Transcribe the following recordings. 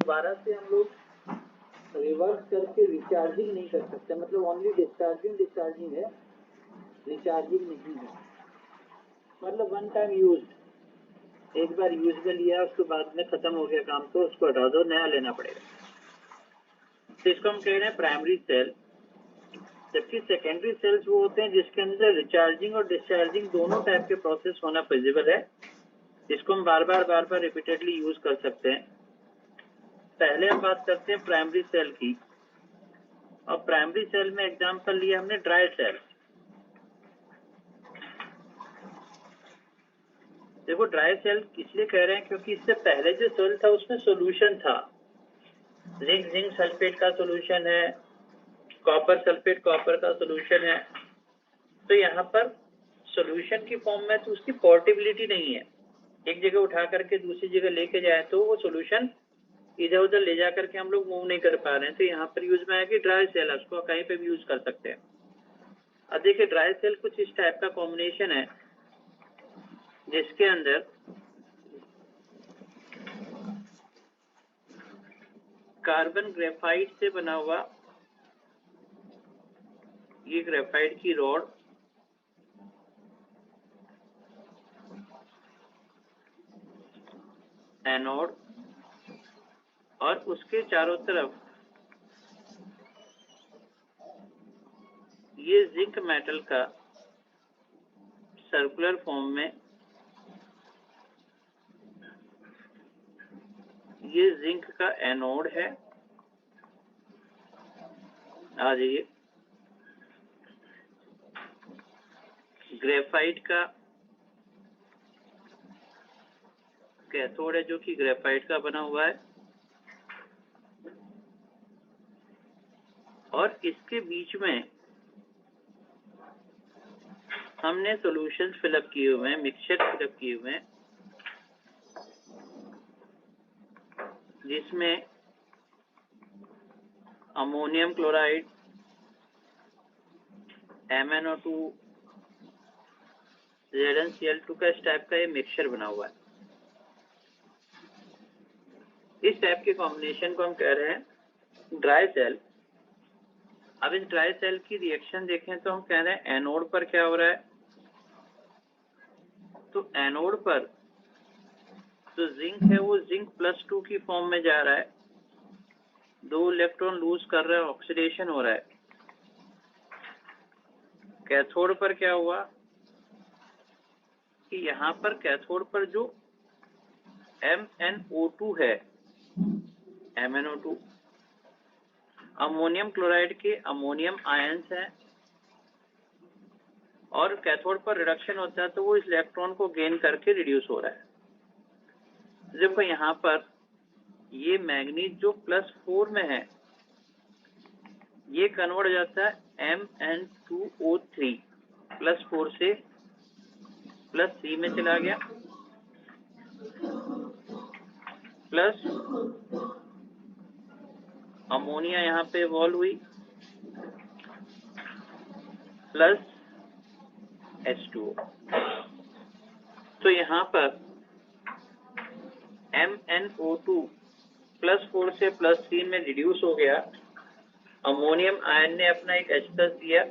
दोबारा से हम लोग रिवर्स करके रिचार्जिंग नहीं कर सकते, मतलब ओनली डिस्चार्जिंग है, रिचार्जिंग नहीं है। मतलब वन टाइम यूज, एक बार यूज में लिया उसके बाद में खत्म हो गया काम तो उसको हटा दो, नया लेना पड़ेगा। तो इसको हम कह रहे हैं प्राइमरी सेल। जबकि सेकेंडरी सेल्स वो होते हैं जिसके अंदर रिचार्जिंग और डिस्चार्जिंग दोनों टाइप के प्रोसेस होना पॉसिबल है, जिसको हम बार बार रिपीटेडली यूज कर सकते हैं। पहले हम बात करते हैं प्राइमरी सेल की, और प्राइमरी सेल में एग्जांपल लिया हमने ड्राई सेल। देखो ड्राई सेल इसलिए कह रहे हैं क्योंकि इससे पहले जो सेल था उसमें सोल्यूशन था, जिंक सल्फेट का सोल्यूशन है, कॉपर सल्फेट कॉपर का सोल्यूशन है। तो यहाँ पर सोल्यूशन की फॉर्म में तो उसकी पोर्टेबिलिटी नहीं है, एक जगह उठा करके दूसरी जगह लेके जाए तो वो सोल्यूशन इधर उधर ले जा करके हम लोग मूव नहीं कर पा रहे हैं। तो यहाँ पर यूज में आएगी ड्राई सेल, उसको कहीं पे भी यूज कर सकते हैं। अब देखिए ड्राई सेल कुछ इस टाइप का कॉम्बिनेशन है जिसके अंदर कार्बन ग्रेफाइट से बना हुआ ये ग्रेफाइट की रॉड, एनोड, और उसके चारों तरफ ये जिंक मेटल का सर्कुलर फॉर्म में ये जिंक का एनोड है। आ जाइए, ग्रेफाइट का कैथोड है जो कि ग्रेफाइट का बना हुआ है, और इसके बीच में हमने सॉल्यूशंस फिलअप किए हुए हैं, मिक्सचर फिलअप किए हुए हैं, जिसमें अमोनियम क्लोराइड, MnO2, ZnCl2 का इस टाइप का ये मिक्सचर बना हुआ है। इस टाइप के कॉम्बिनेशन को हम कह रहे हैं ड्राई सेल। अब इस ड्राई सेल की रिएक्शन देखें तो हम कह रहे हैं एनोड पर क्या हो रहा है, तो एनोड पर जो जिंक है वो जिंक +2 की फॉर्म में जा रहा है, 2 इलेक्ट्रॉन लूज कर रहा है, ऑक्सीडेशन हो रहा है। कैथोड पर क्या हुआ कि यहाँ पर कैथोड पर जो MnO2 है, MnO2 अमोनियम क्लोराइड के अमोनियम आयंस हैं, और कैथोड पर रिडक्शन होता है तो वो इस इलेक्ट्रॉन को गेन करके रिड्यूस हो रहा है। देखो यहाँ पर ये मैग्नीज जो +4 में है ये कन्वर्ट हो जाता है Mn2O3, +4 से +3 में चला गया, प्लस अमोनिया यहाँ पे इवॉल्व हुई, प्लस H2O। तो यहाँ पर MnO2 +4 से +3 में रिड्यूस हो गया, अमोनियम आयन ने अपना एक H+ दिया,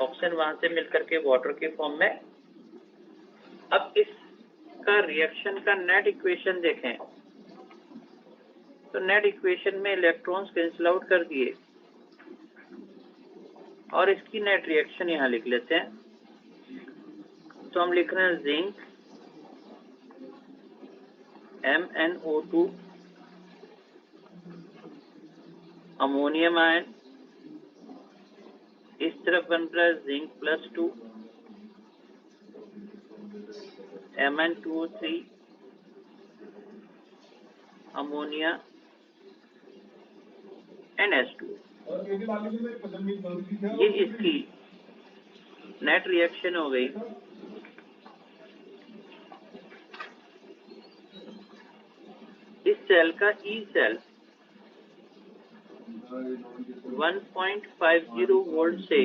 ऑक्सीजन वहां से मिलकर के वाटर के फॉर्म में। अब इसका रिएक्शन का नेट इक्वेशन देखें तो नेट इक्वेशन में इलेक्ट्रॉन्स कैंसिल आउट कर दिए, और इसकी नेट रिएक्शन यहाँ लिख लेते हैं। तो हम लिख रहे हैं जिंक MnO2 अमोनियम आयन, इस तरफ बन रहा है जिंक +2 Mn2O3 अमोनिया NH2। ये इसकी नेट रिएक्शन हो गई। इस सेल का ई सेल 1.50 वोल्ट से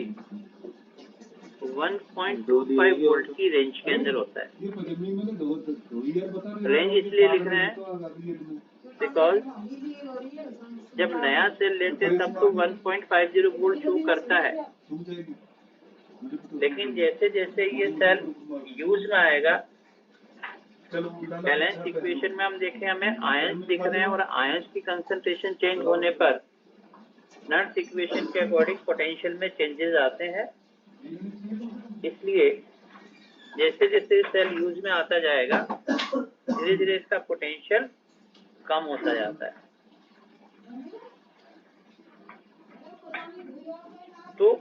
1.25 वोल्ट की रेंज के अंदर होता है। रेंज इसलिए लिख रहे हैं बिकॉज जब नया सेल लेते हैं तब तो 1.50 वोल्ट शो करता है, लेकिन जैसे जैसे ये सेल यूज में आएगा, बैलेंस इक्वेशन में हम देखें हमें आयंस दिख रहे हैं और आयंस की कंसंट्रेशन चेंज होने पर नर्स इक्वेशन के अकॉर्डिंग पोटेंशियल में चेंजेस आते हैं। इसलिए जैसे जैसे सेल यूज में आता जाएगा धीरे धीरे इसका पोटेंशियल कम होता जाता है। तो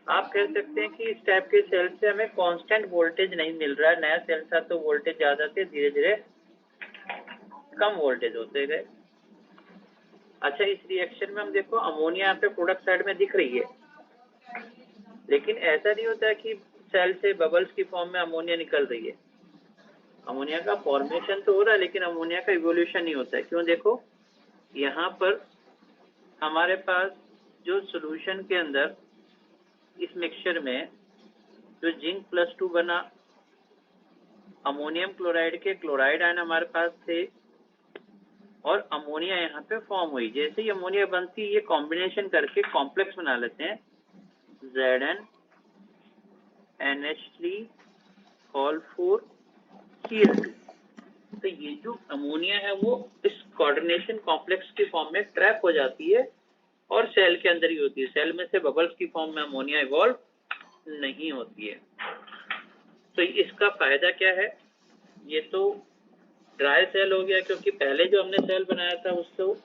आप कह सकते हैं कि इस टाइप के सेल से हमें कांस्टेंट वोल्टेज नहीं मिल रहा है। नया सेल था तो वोल्टेज ज्यादा थे, धीरे धीरे कम वोल्टेज होते गए। अच्छा, इस रिएक्शन में हम देखो अमोनिया यहाँ पे प्रोडक्ट साइड में दिख रही है, लेकिन ऐसा नहीं होता है कि सेल से बबल्स की फॉर्म में अमोनिया निकल रही है। अमोनिया का फॉर्मेशन तो हो रहा है लेकिन अमोनिया का इवोल्यूशन नहीं होता है। क्यों? देखो यहाँ पर हमारे पास जो सॉल्यूशन के अंदर इस मिक्सचर में जो जिंक +2 बना, अमोनियम क्लोराइड के क्लोराइड आयन हमारे पास थे और अमोनिया यहाँ पे फॉर्म हुई। जैसे ही अमोनिया बनती है ये कॉम्बिनेशन करके कॉम्प्लेक्स बना लेते हैं ZnNH3 तो ये जो अमोनिया है वो इस कोऑर्डिनेशन कॉम्प्लेक्स की फॉर्म में ट्रैप हो जाती है और सेल के अंदर ही होती है। सेल में से बबल्स की फॉर्म में अमोनिया इवॉल्व नहीं होती है। तो इसका फायदा क्या है? ये तो ड्राई सेल हो गया, क्योंकि पहले जो हमने सेल बनाया था उसको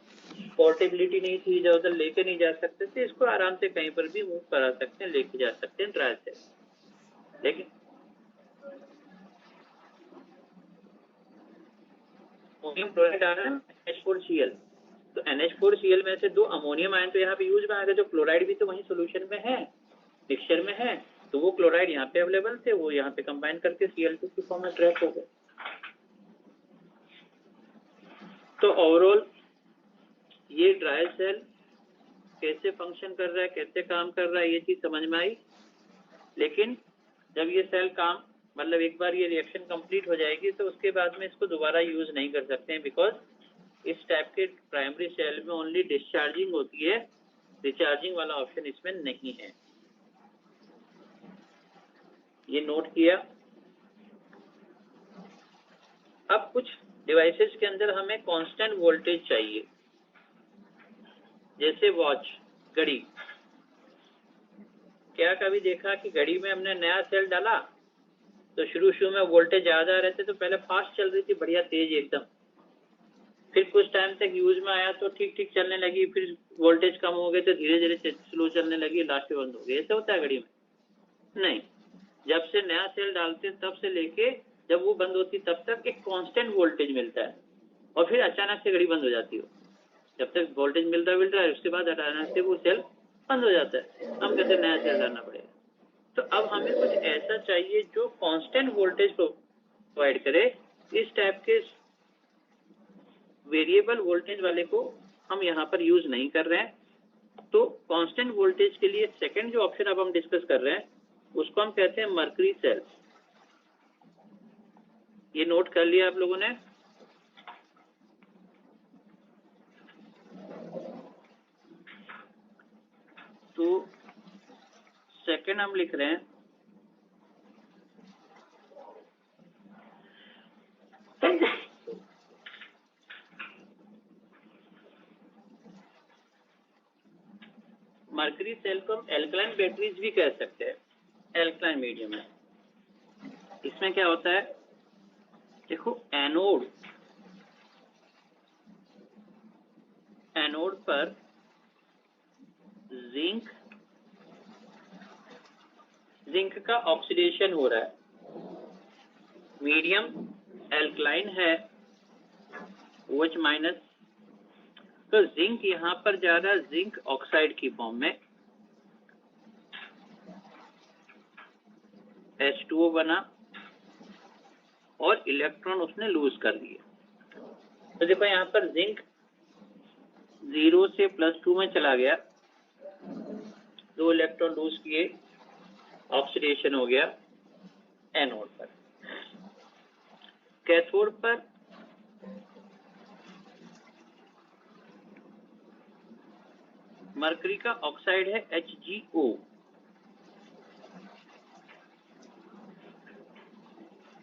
पोर्टेबिलिटी नहीं थी, इधर उधर लेके नहीं जा सकते थे। इसको आराम से कहीं पर भी मूव करा सकते हैं, लेके जा सकते हैं ड्राई सेल। लेकिन अमोनियम क्लोराइड आयन NH4Cl, तो NH4Cl में से 2 अमोनियम आयन तो यहाँ पे यूज में आ गए। जो क्लोराइड भी तो वही सोल्यूशन में है, मिक्सचर में है, तो वो क्लोराइड यहाँ पे अवेलेबल थे, वो यहाँ पे कंबाइन करके Cl2 की फॉर्म में ट्रैप हो गए। तो ओवरऑल ये ड्राई सेल कैसे फंक्शन कर रहा है, कैसे काम कर रहा है, ये चीज समझ में आई। लेकिन जब ये सेल काम मतलब एक बार ये रिएक्शन कंप्लीट हो जाएगी तो उसके बाद में इसको दोबारा यूज नहीं कर सकते हैं, बिकॉज इस टाइप के प्राइमरी सेल में ओनली डिस्चार्जिंग होती है, रिचार्जिंग वाला ऑप्शन इसमें नहीं है। ये नोट किया। अब कुछ डिवाइसेस के अंदर हमें कांस्टेंट वोल्टेज चाहिए, जैसे वॉच, घड़ी। क्या कभी देखा कि घड़ी में हमने नया सेल डाला तो शुरू में वोल्टेज ज्यादा रहते, तो पहले फास्ट चल रही थी, बढ़िया तेज एकदम, फिर कुछ टाइम तक यूज में आया तो ठीक ठीक चलने लगी, फिर वोल्टेज कम हो गए तो धीरे धीरे स्लो चलने लगी, लास्ट में बंद हो गई। ऐसा होता है घड़ी में? नहीं, जब से नया सेल डालते तब से लेके जब वो बंद होती तब तक एक कांस्टेंट वोल्टेज मिलता है और फिर अचानक से घड़ी बंद हो जाती है। जब तक वोल्टेज मिल रहा है उसके बाद अचानक से वो सेल बंद हो जाता है। हम कहते हैं नया सेल डालना पड़ेगा। तो अब हमें कुछ ऐसा चाहिए जो कांस्टेंट वोल्टेज प्रोवाइड करे। इस टाइप के वेरिएबल वोल्टेज वाले को हम यहाँ पर यूज नहीं कर रहे हैं। तो कांस्टेंट वोल्टेज के लिए सेकंड जो ऑप्शन अब हम डिस्कस कर रहे हैं उसको हम कहते हैं मर्करी सेल्स। ये नोट कर लिया आप लोगों ने? तो सेकंड हम लिख रहे हैं मर्करी सेल को हम एल्कलाइन बैटरीज भी कह सकते हैं, एल्कलाइन मीडियम है। इसमें क्या होता है, देखो एनोड पर जिंक का ऑक्सीडेशन हो रहा है, मीडियम एल्कलाइन है OH-, तो जिंक यहाँ पर जा रहा है जिंक ऑक्साइड की फॉर्म में, H2O बना और इलेक्ट्रॉन उसने लूज कर दिए। तो देखो यहाँ पर जिंक 0 से +2 में चला गया, 2 इलेक्ट्रॉन लूज किए, ऑक्सीडेशन हो गया एनोड पर। कैथोड पर मरकरी का ऑक्साइड है HgO,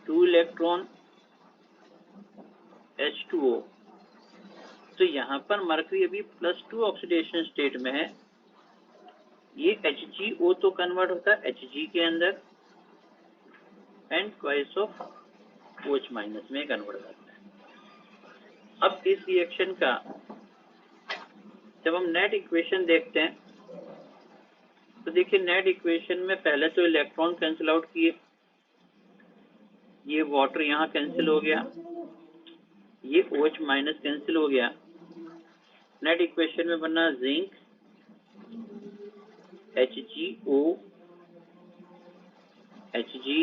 टू इलेक्ट्रॉन H2O। तो यहाँ पर मरकरी अभी +2 ऑक्सीडेशन स्टेट में है। ये HgO तो कन्वर्ट होता है Hg के अंदर एंड ट्वाइस ऑफ OH- में कन्वर्ट करता है। अब इस रिएक्शन का जब हम नेट इक्वेशन देखते हैं तो देखिए नेट इक्वेशन में पहले तो इलेक्ट्रॉन कैंसिल आउट किए, ये वाटर यहाँ कैंसिल हो गया, ये OH- कैंसिल हो गया। नेट इक्वेशन में बना जिंक HgO Hg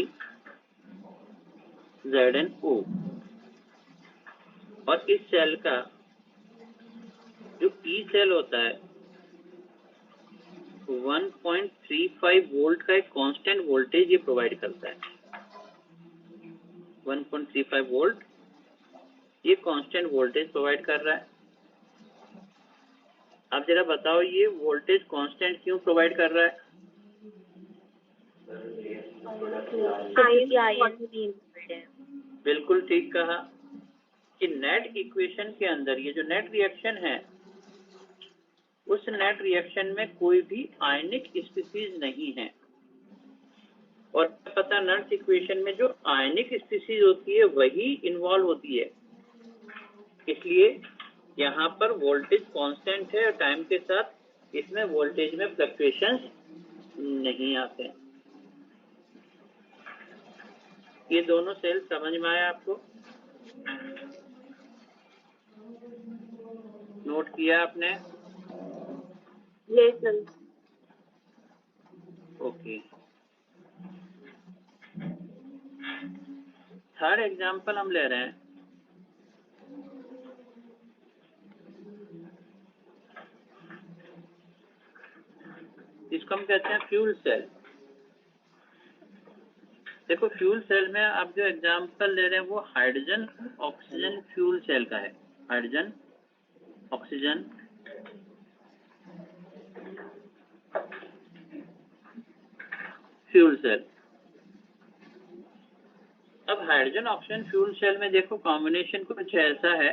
ZnO। और इस सेल का जो ई सेल होता है 1.35 वोल्ट का एक कांस्टेंट वोल्टेज ये प्रोवाइड करता है। 1.35 वोल्ट ये कांस्टेंट वोल्टेज प्रोवाइड कर रहा है। अब जरा बताओ ये वोल्टेज कांस्टेंट क्यों प्रोवाइड कर रहा है? बिल्कुल ठीक कहा कि नेट इक्वेशन के अंदर ये जो नेट रिएक्शन है उस नेट रिएक्शन में कोई भी आयनिक स्पीसीज नहीं है। और पता नेट इक्वेशन में जो आयनिक स्पीसीज होती है वही इन्वॉल्व होती है, इसलिए यहाँ पर वोल्टेज कांस्टेंट है और टाइम के साथ इसमें वोल्टेज में फ्लक्चुएशंस नहीं आते। ये दोनों सेल समझ में आया आपको? नोट किया आपने? Yes sir. Okay. Third example हम ले रहे हैं। इसको हम कहते हैं फ्यूल सेल। देखो फ्यूल सेल में आप जो एग्जांपल ले रहे हैं वो हाइड्रोजन ऑक्सीजन फ्यूल सेल का है। Hydrogen oxygen fuel cell. अब हाइड्रोजन ऑक्सीजन फ्यूल सेल में देखो कॉम्बिनेशन कुछ ऐसा है।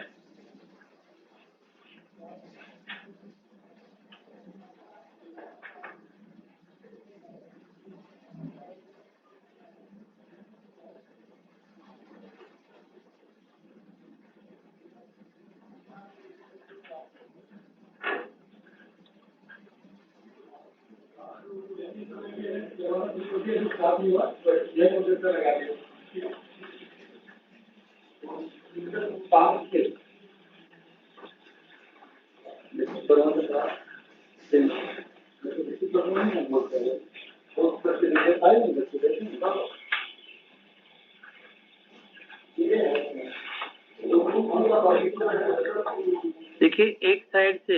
देखिए एक साइड से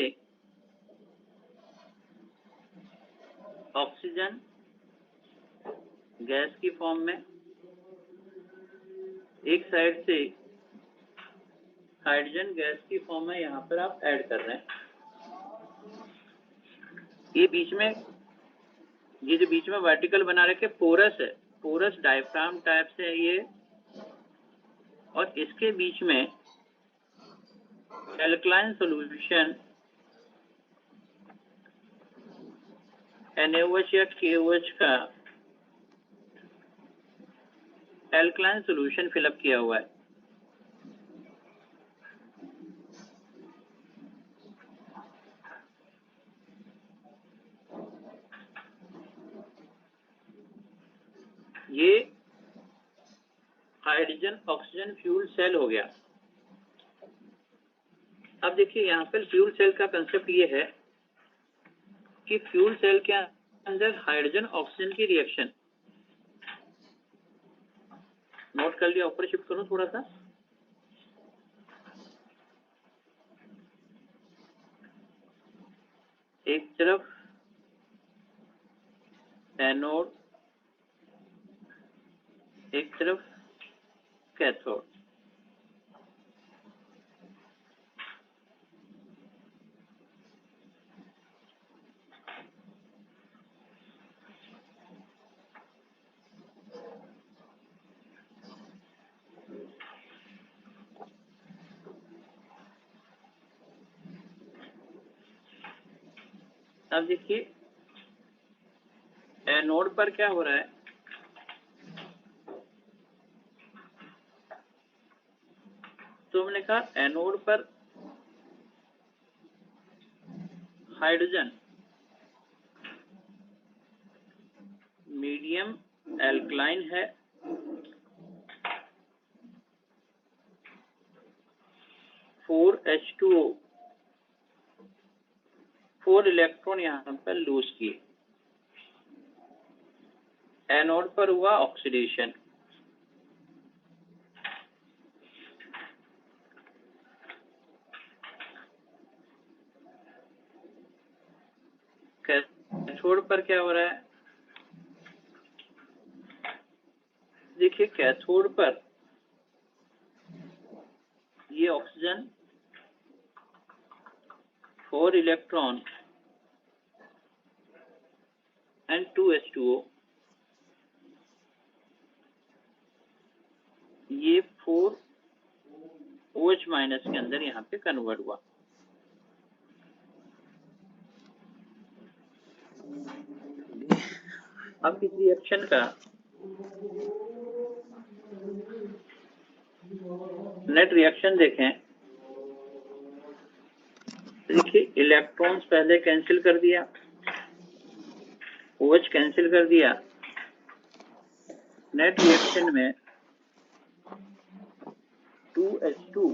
ऑक्सीजन गैस की फॉर्म में, एक साइड से हाइड्रोजन गैस की फॉर्म में यहाँ पर आप ऐड कर रहे हैं। ये बीच में ये जो बीच में वर्टिकल बना रखे पोरस है, पोरस डायफ्राम टाइप से है ये, और इसके बीच में एल्कलाइन सॉल्यूशन NaOH या KOH का एल्कलाइन सॉल्यूशन फिलअप किया हुआ है। ये हाइड्रोजन ऑक्सीजन फ्यूल सेल हो गया। अब देखिए यहाँ पर फ्यूल सेल का कंसेप्ट ये है कि फ्यूल सेल के अंदर हाइड्रोजन ऑक्सीजन की रिएक्शन, नोट कर लिया? ऊपर शिफ्ट करूं थोड़ा सा। एक तरफ एनोड, एक तरफ कैथोड। अब देखिए एनोड पर क्या हो रहा है, तो हमने कहा एनोड पर हाइड्रोजन मीडियम एल्कलाइन है, H2O 4 इलेक्ट्रॉन यहाँ पर लूज किए, एनोड पर हुआ ऑक्सीडेशन। कैथोड पर क्या हो रहा है, देखिए कैथोड पर ये ऑक्सीजन 4 इलेक्ट्रॉन एंड 2 H2O, ये 4 OH माइनस के अंदर यहाँ पे कन्वर्ट हुआ। अब इस रिएक्शन का नेट रिएक्शन देखें, देखिए इलेक्ट्रॉन्स पहले कैंसिल कर दिया, OH कैंसिल कर दिया, नेट रिएक्शन में 2H2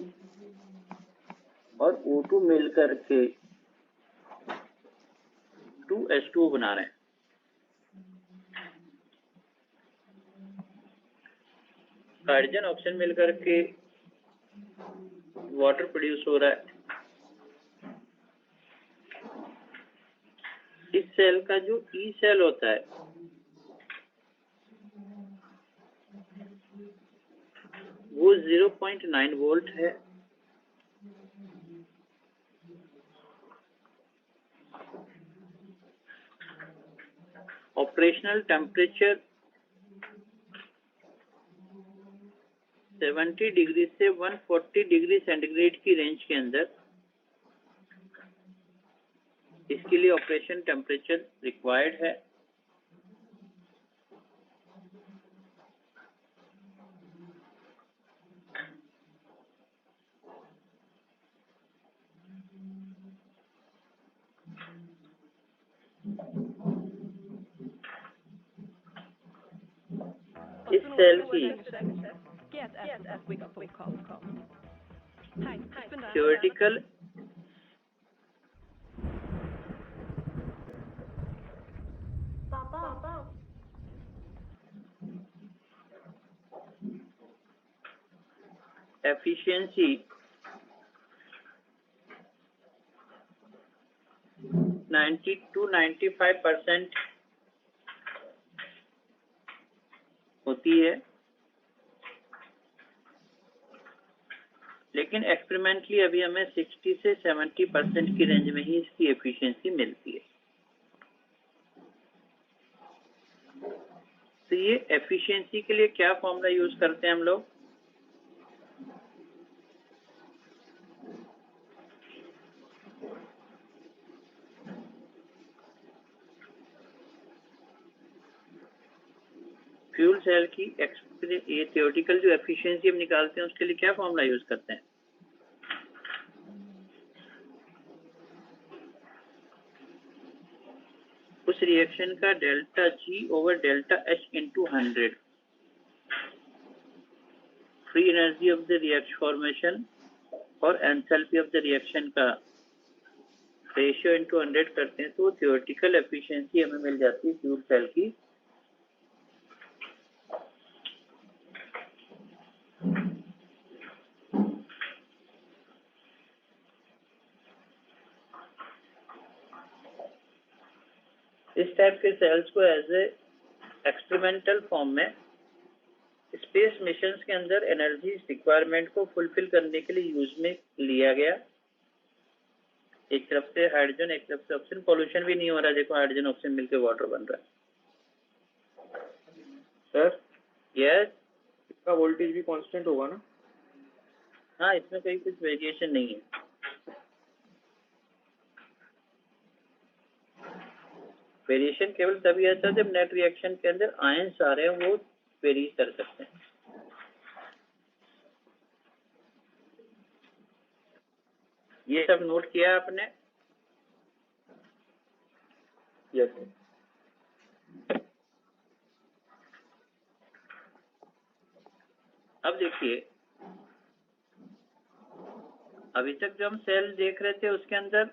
और O2 मिलकर के 2H2O बना रहे हैं। हाइड्रोजन ऑक्सीजन मिलकर के वाटर प्रोड्यूस हो रहा है। इस सेल का जो ई सेल होता है वो 0.9 वोल्ट है, ऑपरेशनल टेम्परेचर 70 डिग्री से 140 डिग्री सेंटीग्रेड की रेंज के अंदर इसके लिए ऑपरेशन टेम्परेचर रिक्वायर्ड है। इस सेल की थ्योरेटिकल एफिशिएंसी 90 to 95% होती है, लेकिन एक्सपेरिमेंटली अभी हमें 60 से 70% की रेंज में ही इसकी एफिशिएंसी मिलती है। तो ये एफिशिएंसी के लिए क्या फॉर्मूला यूज करते हैं हम लोग, फ्यूल सेल की ये थ्योरेटिकल जो एफिशिएंसी हम निकालते हैं उसके लिए क्या फॉर्मूला यूज करते हैं, उस रिएक्शन का delta G over delta H into 100, free energy of the reaction formation और एंथैल्पी ऑफ द रिएक्शन का रेशियो इंटू 100 करते हैं तो थ्योरेटिकल एफिशिएंसी हमें मिल जाती है फ्यूल सेल की 100। इस टाइप के सेल्स को एज ए एक्सपेरिमेंटल फॉर्म में स्पेस मिशंस के अंदर एनर्जी रिक्वायरमेंट को फुलफिल करने के लिए यूज में लिया गया। एक तरफ से हाइड्रोजन एक तरफ से ऑक्सीजन, पॉल्यूशन भी नहीं हो रहा, देखो हाइड्रोजन ऑक्सीजन मिलकर वाटर बन रहा है। सर यस, इसका वोल्टेज भी कांस्टेंट होगा ना? हाँ, इसमें कोई कुछ वेरिएशन नहीं है। वेरिएशन केवल तभी आता है जब नेट रिएक्शन के अंदर आयंस आ रहे हैं वो वेरी कर सकते हैं। ये सब नोट किया आपने? यस। अब देखिए, अभी तक जो हम सेल देख रहे थे उसके अंदर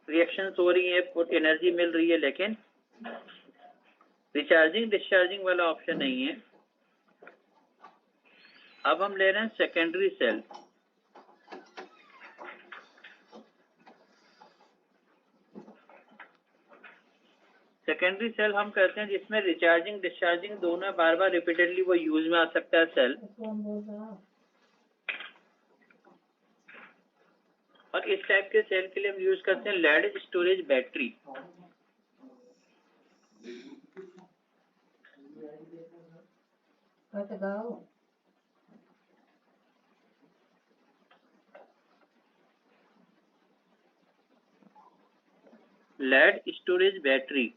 रिएक्शंस हो रही है, एनर्जी मिल रही है, लेकिन रिचार्जिंग डिस्चार्जिंग वाला ऑप्शन नहीं है। अब हम ले रहे हैं सेकेंडरी सेल। सेकेंडरी सेल हम कहते हैं जिसमें रिचार्जिंग डिस्चार्जिंग दोनों बार बार रिपीटेडली वो यूज में आ सकता है सेल। और इस टाइप के सेल के लिए हम यूज करते हैं lead storage battery. Lead storage battery,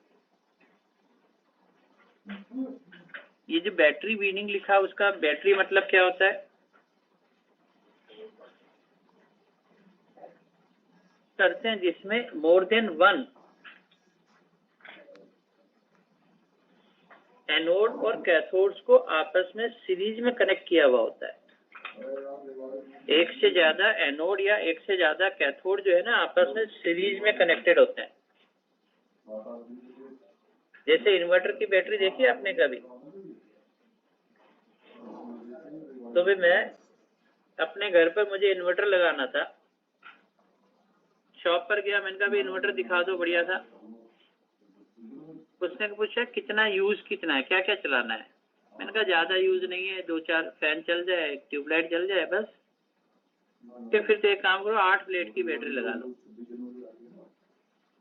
ये जो बैटरी मीनिंग लिखा है उसका बैटरी मतलब क्या होता है? करते हैं जिसमें मोर देन वन एनोड और कैथोड्स को आपस में सीरीज में कनेक्ट किया हुआ होता है। एक से ज्यादा एनोड या एक से ज्यादा कैथोड जो है ना आपस में सीरीज में कनेक्टेड होते हैं। जैसे इन्वर्टर की बैटरी देखी आपने कभी? तो भी मैं अपने घर पर मुझे इन्वर्टर लगाना था, शॉप पर गया, मैंने कहा भी इन्वर्टर दिखा दो बढ़िया था। उसने पूछा कितना यूज कितना है, क्या क्या चलाना है? मैंने कहा ज्यादा यूज नहीं है, 2-4 फैन चल जाए, एक ट्यूबलाइट चल जाए बस। फिर तो एक काम करो 8 प्लेट की बैटरी लगा लो।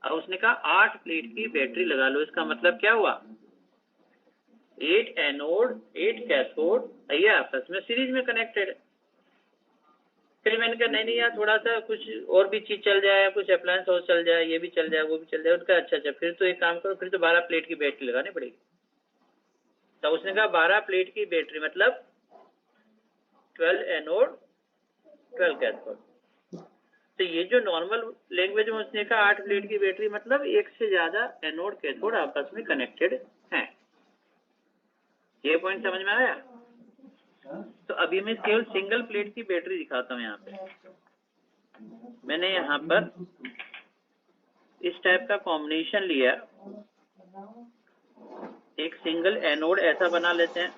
अब उसने कहा 8 प्लेट की बैटरी लगा लो, इसका मतलब क्या हुआ? 8 एनोड 8 कैथोड ये आपस में सीरीज में कनेक्टेड है। फिर मैंने कहा नहीं यार थोड़ा सा कुछ और भी चीज चल जाए, कुछ अप्लायंस और चल जाए, ये भी चल जाए वो भी चल जाए। उसका अच्छा फिर तो एक काम करो, फिर तो 12 प्लेट की बैटरी लगानी पड़ेगी। तो उसने कहा 12 प्लेट की बैटरी मतलब 12 एनोड 12 कैथोड। तो ये जो नॉर्मल लैंग्वेज में उसने कहा 8 प्लेट की बैटरी मतलब एक से ज्यादा एनोड कैथोड आपस में कनेक्टेड हैं। ये पॉइंट समझ में आया? तो अभी मैं केवल सिंगल प्लेट की बैटरी दिखाता हूँ। यहाँ पे मैंने यहाँ पर इस टाइप का कॉम्बिनेशन लिया, एक सिंगल एनोड ऐसा बना लेते हैं,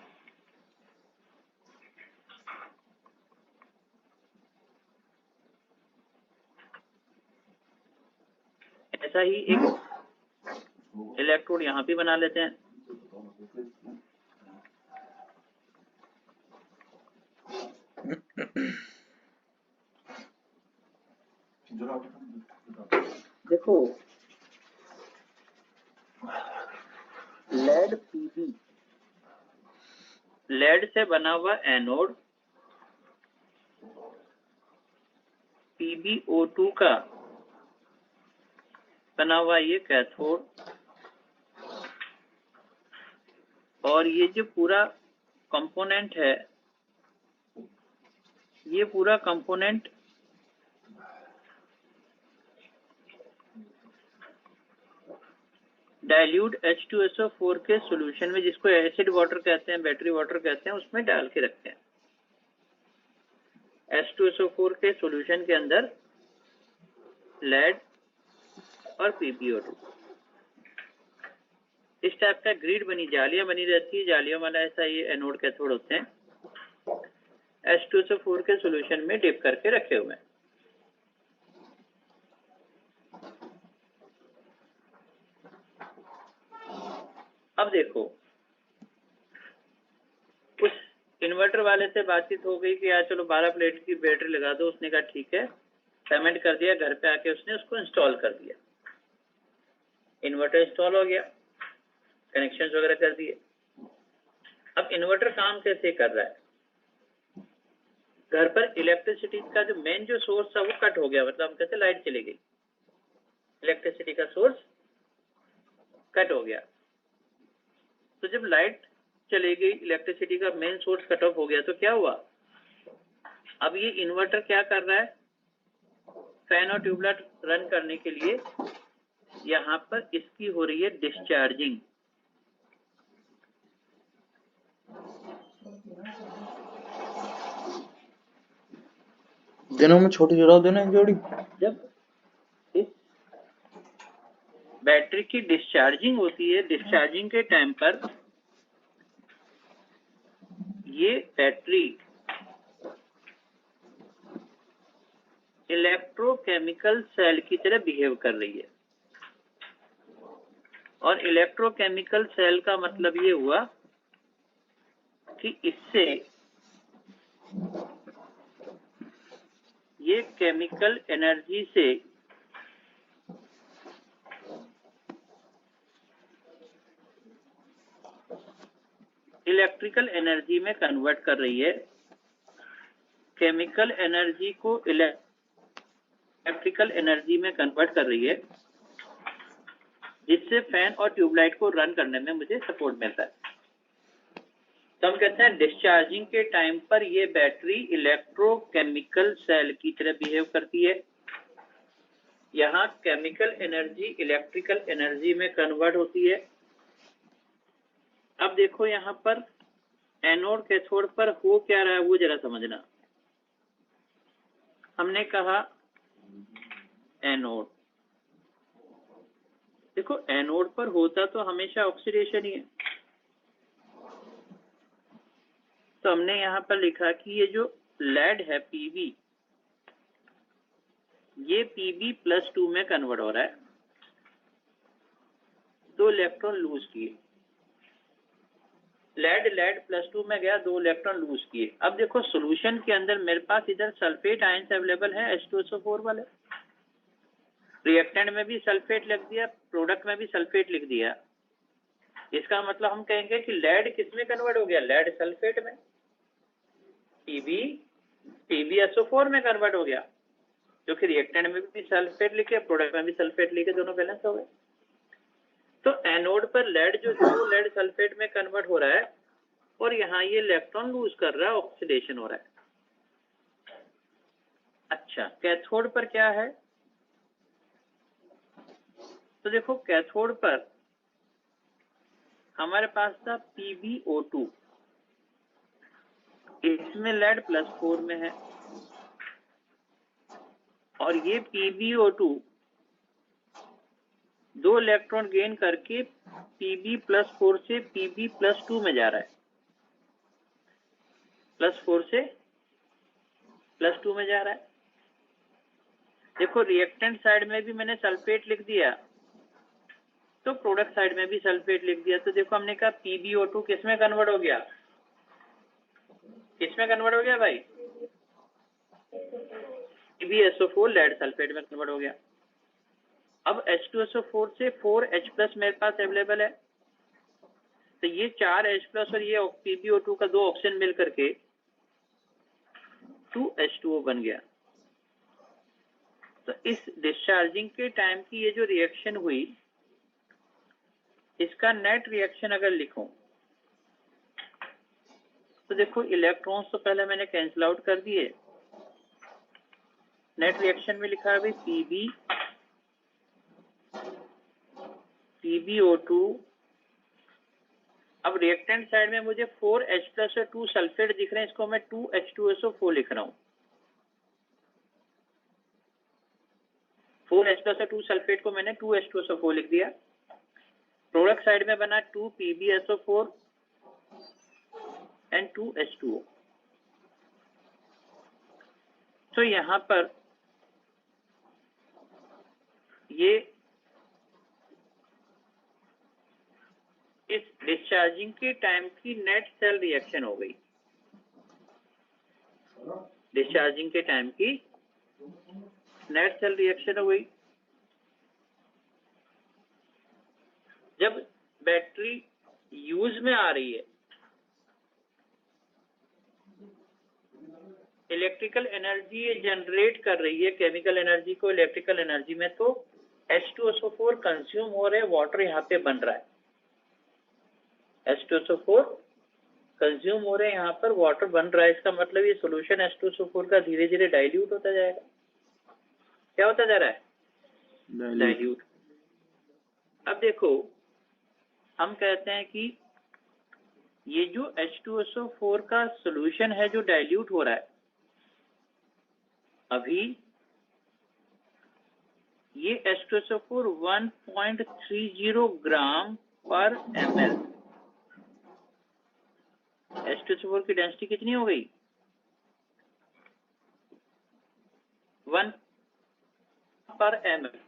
ऐसा ही एक इलेक्ट्रोड यहाँ भी बना लेते हैं। देखो लेड पीबी, लेड से बना हुआ एनोड, PbO2 का बना हुआ ये कैथोड, और ये जो पूरा कंपोनेंट है ये पूरा कंपोनेंट डाइल्यूट H2SO4 के सॉल्यूशन में, जिसको एसिड वाटर कहते हैं, बैटरी वाटर कहते हैं, उसमें डाल के रखते हैं। H2SO4 के सॉल्यूशन के अंदर लेड और PbO2 इस टाइप का ग्रिड बनी, जालियां बनी रहती है, जालियों वाला ऐसा ये एनोड कैथोड होते हैं, H2SO4 के सॉल्यूशन में डिप करके रखे हुए हैं। अब देखो उस इन्वर्टर वाले से बातचीत हो गई कि यार चलो 12 प्लेट की बैटरी लगा दो। उसने कहा ठीक है, पेमेंट कर दिया, घर पे आके उसने उसको इंस्टॉल कर दिया, इन्वर्टर इंस्टॉल हो गया, कनेक्शन वगैरह कर दिए। अब इन्वर्टर काम कैसे कर रहा है? घर पर इलेक्ट्रिसिटी का जो मेन जो सोर्स था वो कट हो गया, मतलब हम कहते लाइट चली गई, इलेक्ट्रिसिटी का सोर्स कट हो गया। तो जब लाइट चली गई, इलेक्ट्रिसिटी का मेन सोर्स कट ऑफ हो गया, तो क्या हुआ, अब ये इन्वर्टर क्या कर रहा है, फैन और ट्यूबलाइट रन करने के लिए यहाँ पर इसकी हो रही है डिस्चार्जिंग। दिनों में छोटी जोड़ा देना एक जोड़ी। जब इस बैटरी की डिस्चार्जिंग होती है, डिस्चार्जिंग के टाइम पर ये बैटरी इलेक्ट्रोकेमिकल सेल की तरह बिहेव कर रही है। और इलेक्ट्रोकेमिकल सेल का मतलब ये हुआ कि इससे ये केमिकल एनर्जी से इलेक्ट्रिकल एनर्जी में कन्वर्ट कर रही है, केमिकल एनर्जी को इलेक्ट्रिकल एनर्जी में कन्वर्ट कर रही है, जिससे फैन और ट्यूबलाइट को रन करने में मुझे सपोर्ट मिलता है। तो हम कहते हैं डिस्चार्जिंग के टाइम पर ये बैटरी इलेक्ट्रोकेमिकल सेल की तरह बिहेव करती है। यहाँ केमिकल एनर्जी इलेक्ट्रिकल एनर्जी में कन्वर्ट होती है। अब देखो यहाँ पर एनोड कैथोड पर हो क्या रहा है वो जरा समझना। हमने कहा एनोड, देखो एनोड पर होता तो हमेशा ऑक्सीडेशन ही है। तो हमने यहाँ पर लिखा कि ये जो लेड है पीबी, ये Pb+2 में कन्वर्ट हो रहा है, 2 इलेक्ट्रॉन लूज किए, लेड +2 में गया, 2 इलेक्ट्रॉन लूज किए। अब देखो सॉल्यूशन के अंदर मेरे पास इधर सल्फेट आयंस अवेलेबल है H2SO4 वाले, रिएक्टेंट में भी सल्फेट लिख दिया, प्रोडक्ट में भी सल्फेट लिख दिया। इसका मतलब हम कहेंगे कि लेड किस में कन्वर्ट हो गया, लेड सल्फेट में, PbSO4 में कन्वर्ट हो गया, जो कि रिएक्टेंट में भी सल्फेट लिखे, प्रोडक्ट में भी सल्फेट लिखे, दोनों बैलेंस हो गए। तो एनोड पर लेड जो है वो लेड सल्फेट में कन्वर्ट हो रहा है, और यहाँ ये इलेक्ट्रॉन लूज कर रहा है, ऑक्सीडेशन हो रहा है। अच्छा, कैथोड पर क्या है, तो देखो कैथोड पर हमारे पास था PbO2, इसमें लेड +4 में है, और ये PbO2 2 इलेक्ट्रॉन गेन करके Pb+4 से Pb+2 में जा रहा है, +4 से +2 में जा रहा है। देखो रिएक्टेंट साइड में भी मैंने सल्फेट लिख दिया, तो प्रोडक्ट साइड में भी सल्फेट लिख दिया। तो देखो हमने कहा PbO2 किस में कन्वर्ट हो गया, किस में कन्वर्ट हो गया भाई, PbSO4 लेड सल्फेट में कन्वर्ट हो गया। अब H2SO4 से 4H+ मेरे पास अवेलेबल है, तो ये 4H+ और ये PbO2 का 2 ऑक्सीजन मिल करके 2H2O बन गया। तो इस डिस्चार्जिंग के टाइम की ये जो रिएक्शन हुई, इसका नेट रिएक्शन अगर लिखूं तो देखो इलेक्ट्रॉन्स तो पहले मैंने कैंसिल आउट कर दिए, नेट रिएक्शन में लिखा है भाई PbO2। अब रिएक्टेंट साइड में मुझे 4H+ और 2 सल्फेट दिख रहे हैं, इसको मैं 2H2SO4 लिख रहा हूं। 4H+ और 2 सल्फेट को मैंने 2H2SO4 लिख दिया। प्रोडक्ट साइड में बना 2 PbSO4 एंड 2H2O। तो यहां पर ये इस डिस्चार्जिंग के टाइम की नेट सेल रिएक्शन हो गई, डिस्चार्जिंग के टाइम की नेट सेल रिएक्शन हो गई। जब बैटरी यूज में आ रही है, इलेक्ट्रिकल एनर्जी जनरेट कर रही है केमिकल एनर्जी को इलेक्ट्रिकल एनर्जी में, तो H2SO4 कंज्यूम हो रहे, वाटर यहाँ पे बन रहा है। H2SO4 कंज्यूम हो रहे, यहाँ पर वाटर बन रहा है। इसका मतलब ये सोल्यूशन H2SO4 का धीरे धीरे डाइल्यूट होता जाएगा। क्या होता जा रहा है? डाइल्यूट। अब देखो, हम कहते हैं कि ये जो H2SO4 का सोल्यूशन है जो डाइल्यूट हो रहा है, अभी ये H2SO4 1.30 ग्राम पर ml। H2SO4 की डेंसिटी कितनी हो गई? 1 पर ml।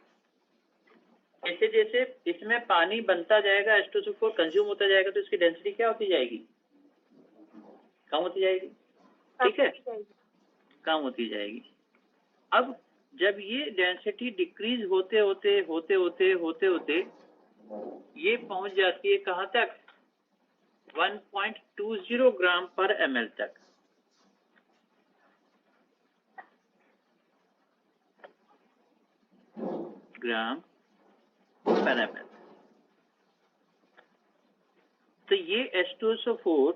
जैसे जैसे इसमें पानी बनता जाएगा, H2SO4 कंज्यूम होता जाएगा, तो इसकी डेंसिटी क्या होती जाएगी? कम होती जाएगी। ठीक है, कम होती जाएगी। अब जब ये डेंसिटी डिक्रीज होते होते होते होते होते होते ये पहुंच जाती है कहां तक? 1.20 ग्राम पर ml तक। ग्राम पर ml। तो ये H2SO4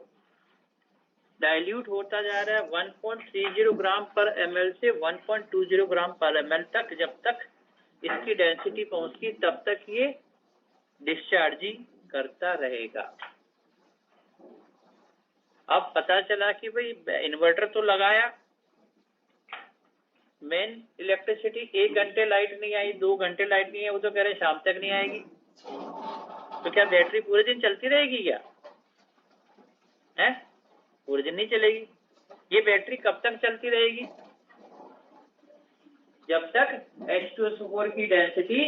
डाइल्यूट होता जा रहा है 1.30 ग्राम पर ml से 1.20 ग्राम पर ml तक। जब तक इसकी डेंसिटी पहुंचती तब तक ये डिस्चार्जिंग करता रहेगा। अब पता चला कि भाई इन्वर्टर तो लगाया, मेन इलेक्ट्रिसिटी 1 घंटे लाइट नहीं आई, 2 घंटे लाइट नहीं आई, वो तो कह रहे शाम तक नहीं आएगी। तो क्या बैटरी पूरे दिन चलती रहेगी क्या? है? पूरे दिन नहीं चलेगी। ये बैटरी कब तक चलती रहेगी? जब तक H2SO4 की डेंसिटी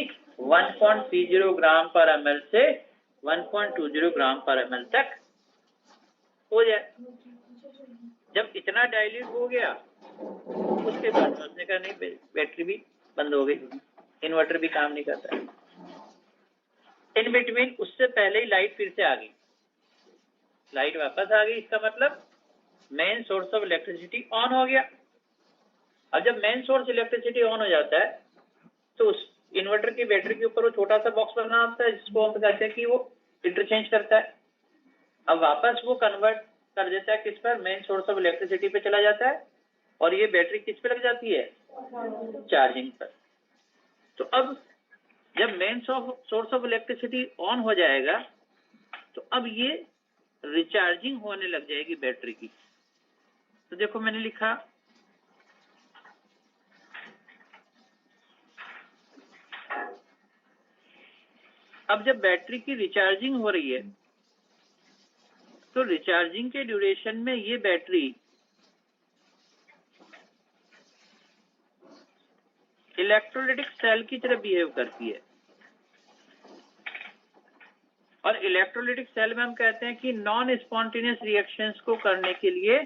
1.30 ग्राम पर ml से 1.20 ग्राम पर ml तक हो जाए। जब इतना डाइल्यूट हो गया, उसके बाद में उसने कहा नहीं, बैटरी भी बंद हो गई, इन्वर्टर भी काम नहीं करता। इन बिटवीन उससे पहले ही लाइट फिर से आ गई, लाइट वापस आ गई। इसका मतलब main source of electricity on हो गया। अब जब मेन सोर्स इलेक्ट्रिसिटी ऑन हो जाता है तो उस इन्वर्टर की बैटरी के ऊपर वो छोटा सा बॉक्स बना होता है जिसको हम कहते हैं कि वो इंटरचेंज करता है। अब वापस वो कन्वर्ट कर देता है किस पर? मेन सोर्स ऑफ इलेक्ट्रिसिटी पे चला जाता है, और ये बैटरी किस पे लग जाती है? चार्जिंग पर। तो अब जब main source of electricity on हो जाएगा तो अब ये रिचार्जिंग होने लग जाएगी बैटरी की। तो देखो मैंने लिखा, अब जब बैटरी की रिचार्जिंग हो रही है तो रिचार्जिंग के ड्यूरेशन में ये बैटरी इलेक्ट्रोलाइटिक सेल की तरह बिहेव करती है। और इलेक्ट्रोलाइटिक सेल में हम कहते हैं कि नॉन स्पॉन्टेनियस रिएक्शंस को करने के लिए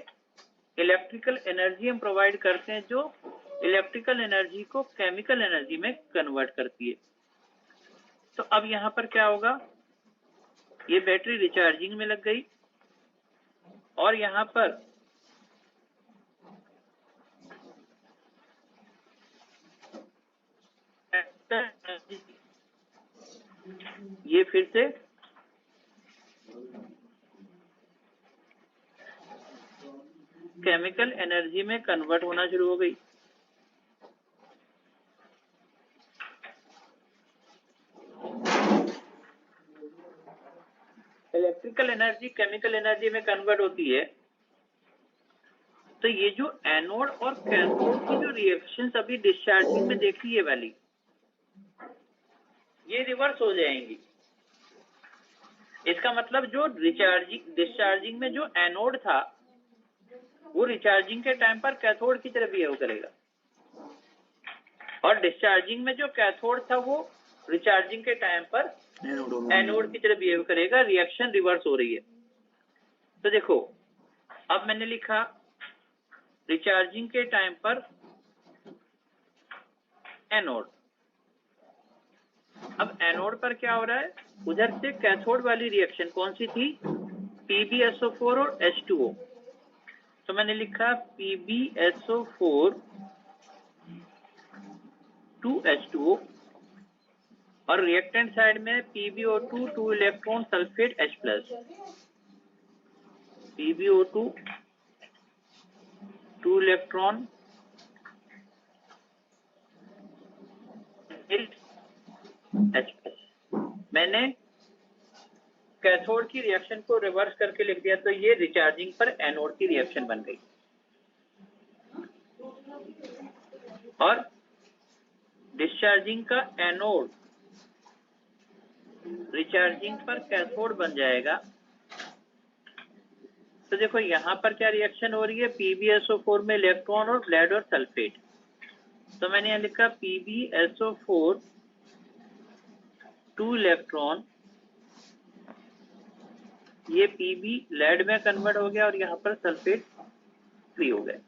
इलेक्ट्रिकल एनर्जी हम प्रोवाइड करते हैं, जो इलेक्ट्रिकल एनर्जी को केमिकल एनर्जी में कन्वर्ट करती है। तो अब यहाँ पर क्या होगा? ये बैटरी रिचार्जिंग में लग गई और यहाँ पर ये फिर से केमिकल एनर्जी में कन्वर्ट होना शुरू हो गई। इलेक्ट्रिकल एनर्जी केमिकल एनर्जी में कन्वर्ट होती है, तो ये जो एनोड और कैथोड की जो रिएक्शंस अभी डिस्चार्जिंग में देखी है वाली, ये रिवर्स हो जाएंगी। इसका मतलब जो डिस्चार्जिंग में जो एनोड था वो रिचार्जिंग के टाइम पर कैथोड की तरह बिहेव करेगा, और डिस्चार्जिंग में जो कैथोड था वो रिचार्जिंग के टाइम पर एनोड की तरह बिहेव करेगा। रिएक्शन रिवर्स हो रही है। तो देखो अब मैंने लिखा रिचार्जिंग के टाइम पर एनोड। अब एनोड पर क्या हो रहा है? उधर से कैथोड वाली रिएक्शन कौन सी थी? PbSO4 और H2O। तो मैंने लिखा PbSO4 to H2O और रिएक्टेंट साइड में PbO2 2 electron sulphate H+, PbO2 2 electron H+। मैंने कैथोड की रिएक्शन को रिवर्स करके लिख दिया, तो ये रिचार्जिंग पर एनोड की रिएक्शन बन गई। और डिस्चार्जिंग का एनोड रिचार्जिंग पर कैथोड बन जाएगा। तो देखो यहाँ पर क्या रिएक्शन हो रही है, PbSO4 में इलेक्ट्रॉन और लेड और सल्फेट। तो मैंने यहाँ लिखा PbSO4 2 इलेक्ट्रॉन, ये Pb लेड में कन्वर्ट हो गया और यहाँ पर सल्फेट फ्री हो गए।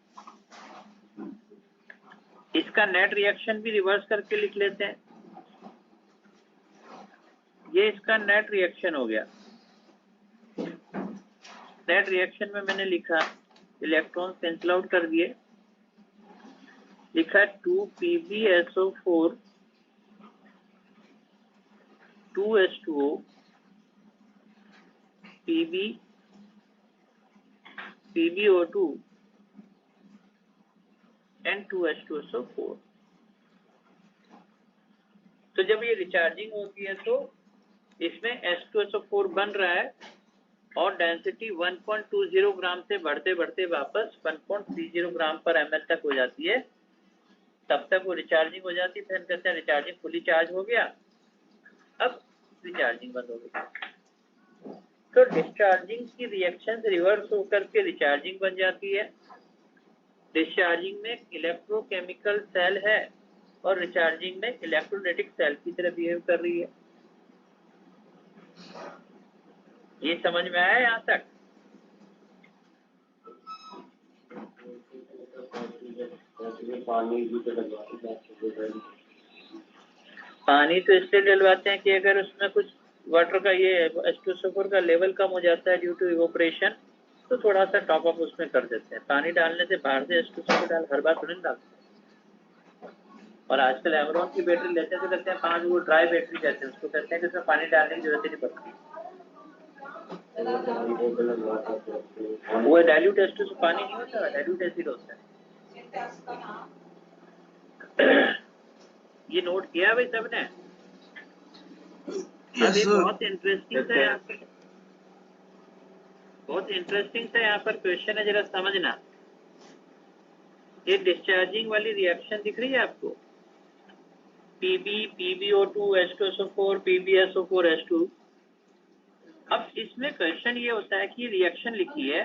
इसका नेट रिएक्शन भी रिवर्स करके लिख लेते हैं। ये इसका नेट रिएक्शन हो गया। नेट रिएक्शन में मैंने लिखा इलेक्ट्रॉन कैंसिल आउट कर दिए, लिखा 2 PbSO4 2H2O PbO2 and 2H2SO4। तो जब ये रिचार्जिंग होती है तो इसमें H2SO4 बन रहा है और डेंसिटी 1.20 ग्राम से बढ़ते बढ़ते वापस 1.30 ग्राम पर ml तक हो जाती है। तब तक वो रिचार्जिंग हो जाती है। फिर कहते हैं रिचार्जिंग फुली चार्ज हो गया, अब रिचार्जिंग बंद हो गई। तो डिस्चार्जिंग की रिएक्शन रिवर्स होकर के रिचार्जिंग बन जाती है। डिस्चार्जिंग में इलेक्ट्रोकेमिकल सेल है और रिचार्जिंग में इलेक्ट्रोनेटिक सेल की तरह बिहेव कर रही है। ये समझ में आया यहाँ तक? पानी तो इसलिए डलवाते हैं कि अगर उसमें कुछ वाटर का ये H2SO4 का लेवल कम हो जाता है ड्यू टू इवोपरेशन, तो थोड़ा सा टॉप अप उसमें कर देते हैं। पानी डालने से बाहर से H2SO4 डाल हर बार थोड़ी डालते। और आजकल एमरॉन की बैटरी लेते हैं तो कहते हैं 5 वो ड्राई बैटरी कहते हैं उसको, कहते हैं कि उसमें पानी डालने की जरूरत ही नहीं पड़ती। वो डाइल्यूट H2SO पानी नहीं होता, डाइल्यूट एसिड होता है। ये नोट किया भाई सबने? अभी बहुत इंटरेस्टिंग था यहाँ पर, बहुत इंटरेस्टिंग सा यहाँ पर क्वेश्चन है, जरा समझना। ये डिस्चार्जिंग वाली रिएक्शन दिख रही है आपको, PbO2 H2SO4 PbSO4 H2। अब इसमें क्वेश्चन ये होता है कि रिएक्शन लिखी है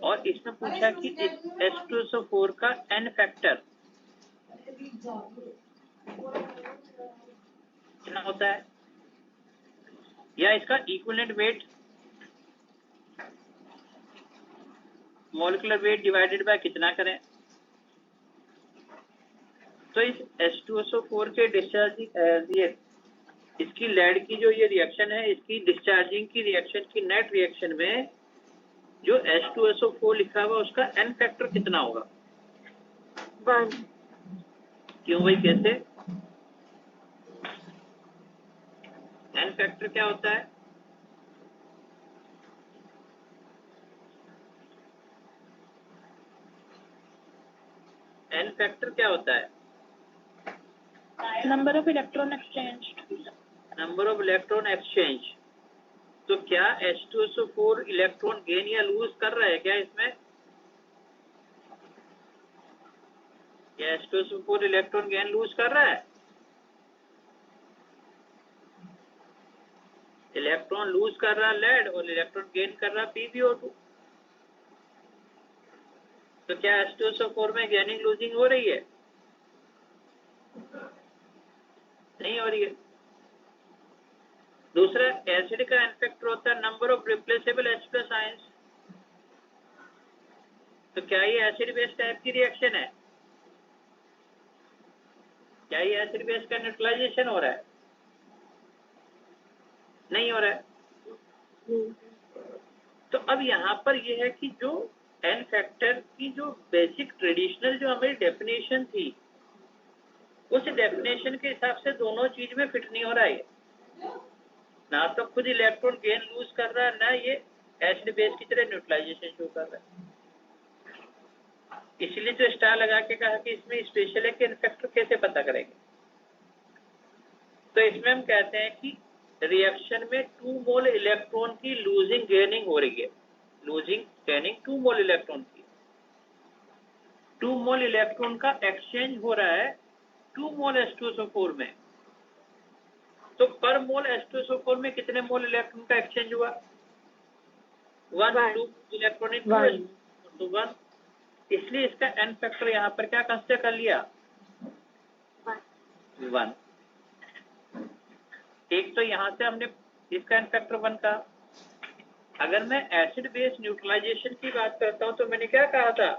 और इसमें पूछा कि इस H2SO4 का N फैक्टर कितना होता है, या इसका equivalent weight molecular weight divided bye कितना करें। तो इस H2SO4 के डिस्चार्जिंग इसकी लेड की जो ये रिएक्शन है, इसकी डिस्चार्जिंग की रिएक्शन की नेट रिएक्शन में जो H2SO4 लिखा हुआ उसका N फैक्टर कितना होगा? 1। क्यों भाई, कैसे? N फैक्टर क्या होता है? N फैक्टर क्या होता है? Number of electron exchange. Number of electron exchange. तो क्या H2SO4 इलेक्ट्रॉन गेन या लूज कर रहा है क्या इसमें? क्या H2SO4 इलेक्ट्रॉन गेन लूज कर रहा है? इलेक्ट्रॉन लूज कर रहा लेड और इलेक्ट्रॉन गेन कर रहा PbO2। तो क्या H2SO4 में गेनिंग लूजिंग हो रही है? नहीं हो रही है। दूसरा, एसिड का N फैक्टर होता है number of replaceable H+ ions. तो क्या ये एसिड बेस टाइप की रिएक्शन है? क्या ये एसिड बेस का न्यूट्रलाइजेशन हो रहा है? नहीं हो रहा है। तो अब यहाँ पर यह है कि जो N फैक्टर की जो बेसिक ट्रेडिशनल जो हमारी डेफिनेशन थी उस डेफिनेशन के हिसाब से दोनों चीज में फिट नहीं हो रहा है, ना तो खुद इलेक्ट्रॉन गेन लूज कर रहा है, ना ये एसिड बेस की तरह न्यूट्रलाइजेशन शो कर रहा है। इसलिए तो स्टार लगा के कहा कि इसमें स्पेशल है कि इनफेक्टर कैसे पता करेंगे। तो इसमें हम कहते हैं कि रिएक्शन में 2 मोल इलेक्ट्रॉन की लूजिंग गेनिंग हो रही है, लूजिंग गेनिंग 2 मोल इलेक्ट्रॉन की। 2 मोल इलेक्ट्रॉन का एक्सचेंज हो रहा है 2 मोल H2SO4 में। तो पर मोल H2SO4 में कितने मोल इलेक्ट्रॉन का एक्सचेंज हुआ? 1 2 इलेक्ट्रॉन इन 2 1। इसलिए इसका एन फैक्टर यहाँ पर क्या कंसिडर कर लिया? 1। एक तो यहाँ से हमने इसका एन फैक्टर 1 का। अगर मैं एसिड बेस न्यूट्रलाइजेशन की बात करता हूँ तो मैंने क्या कहा था?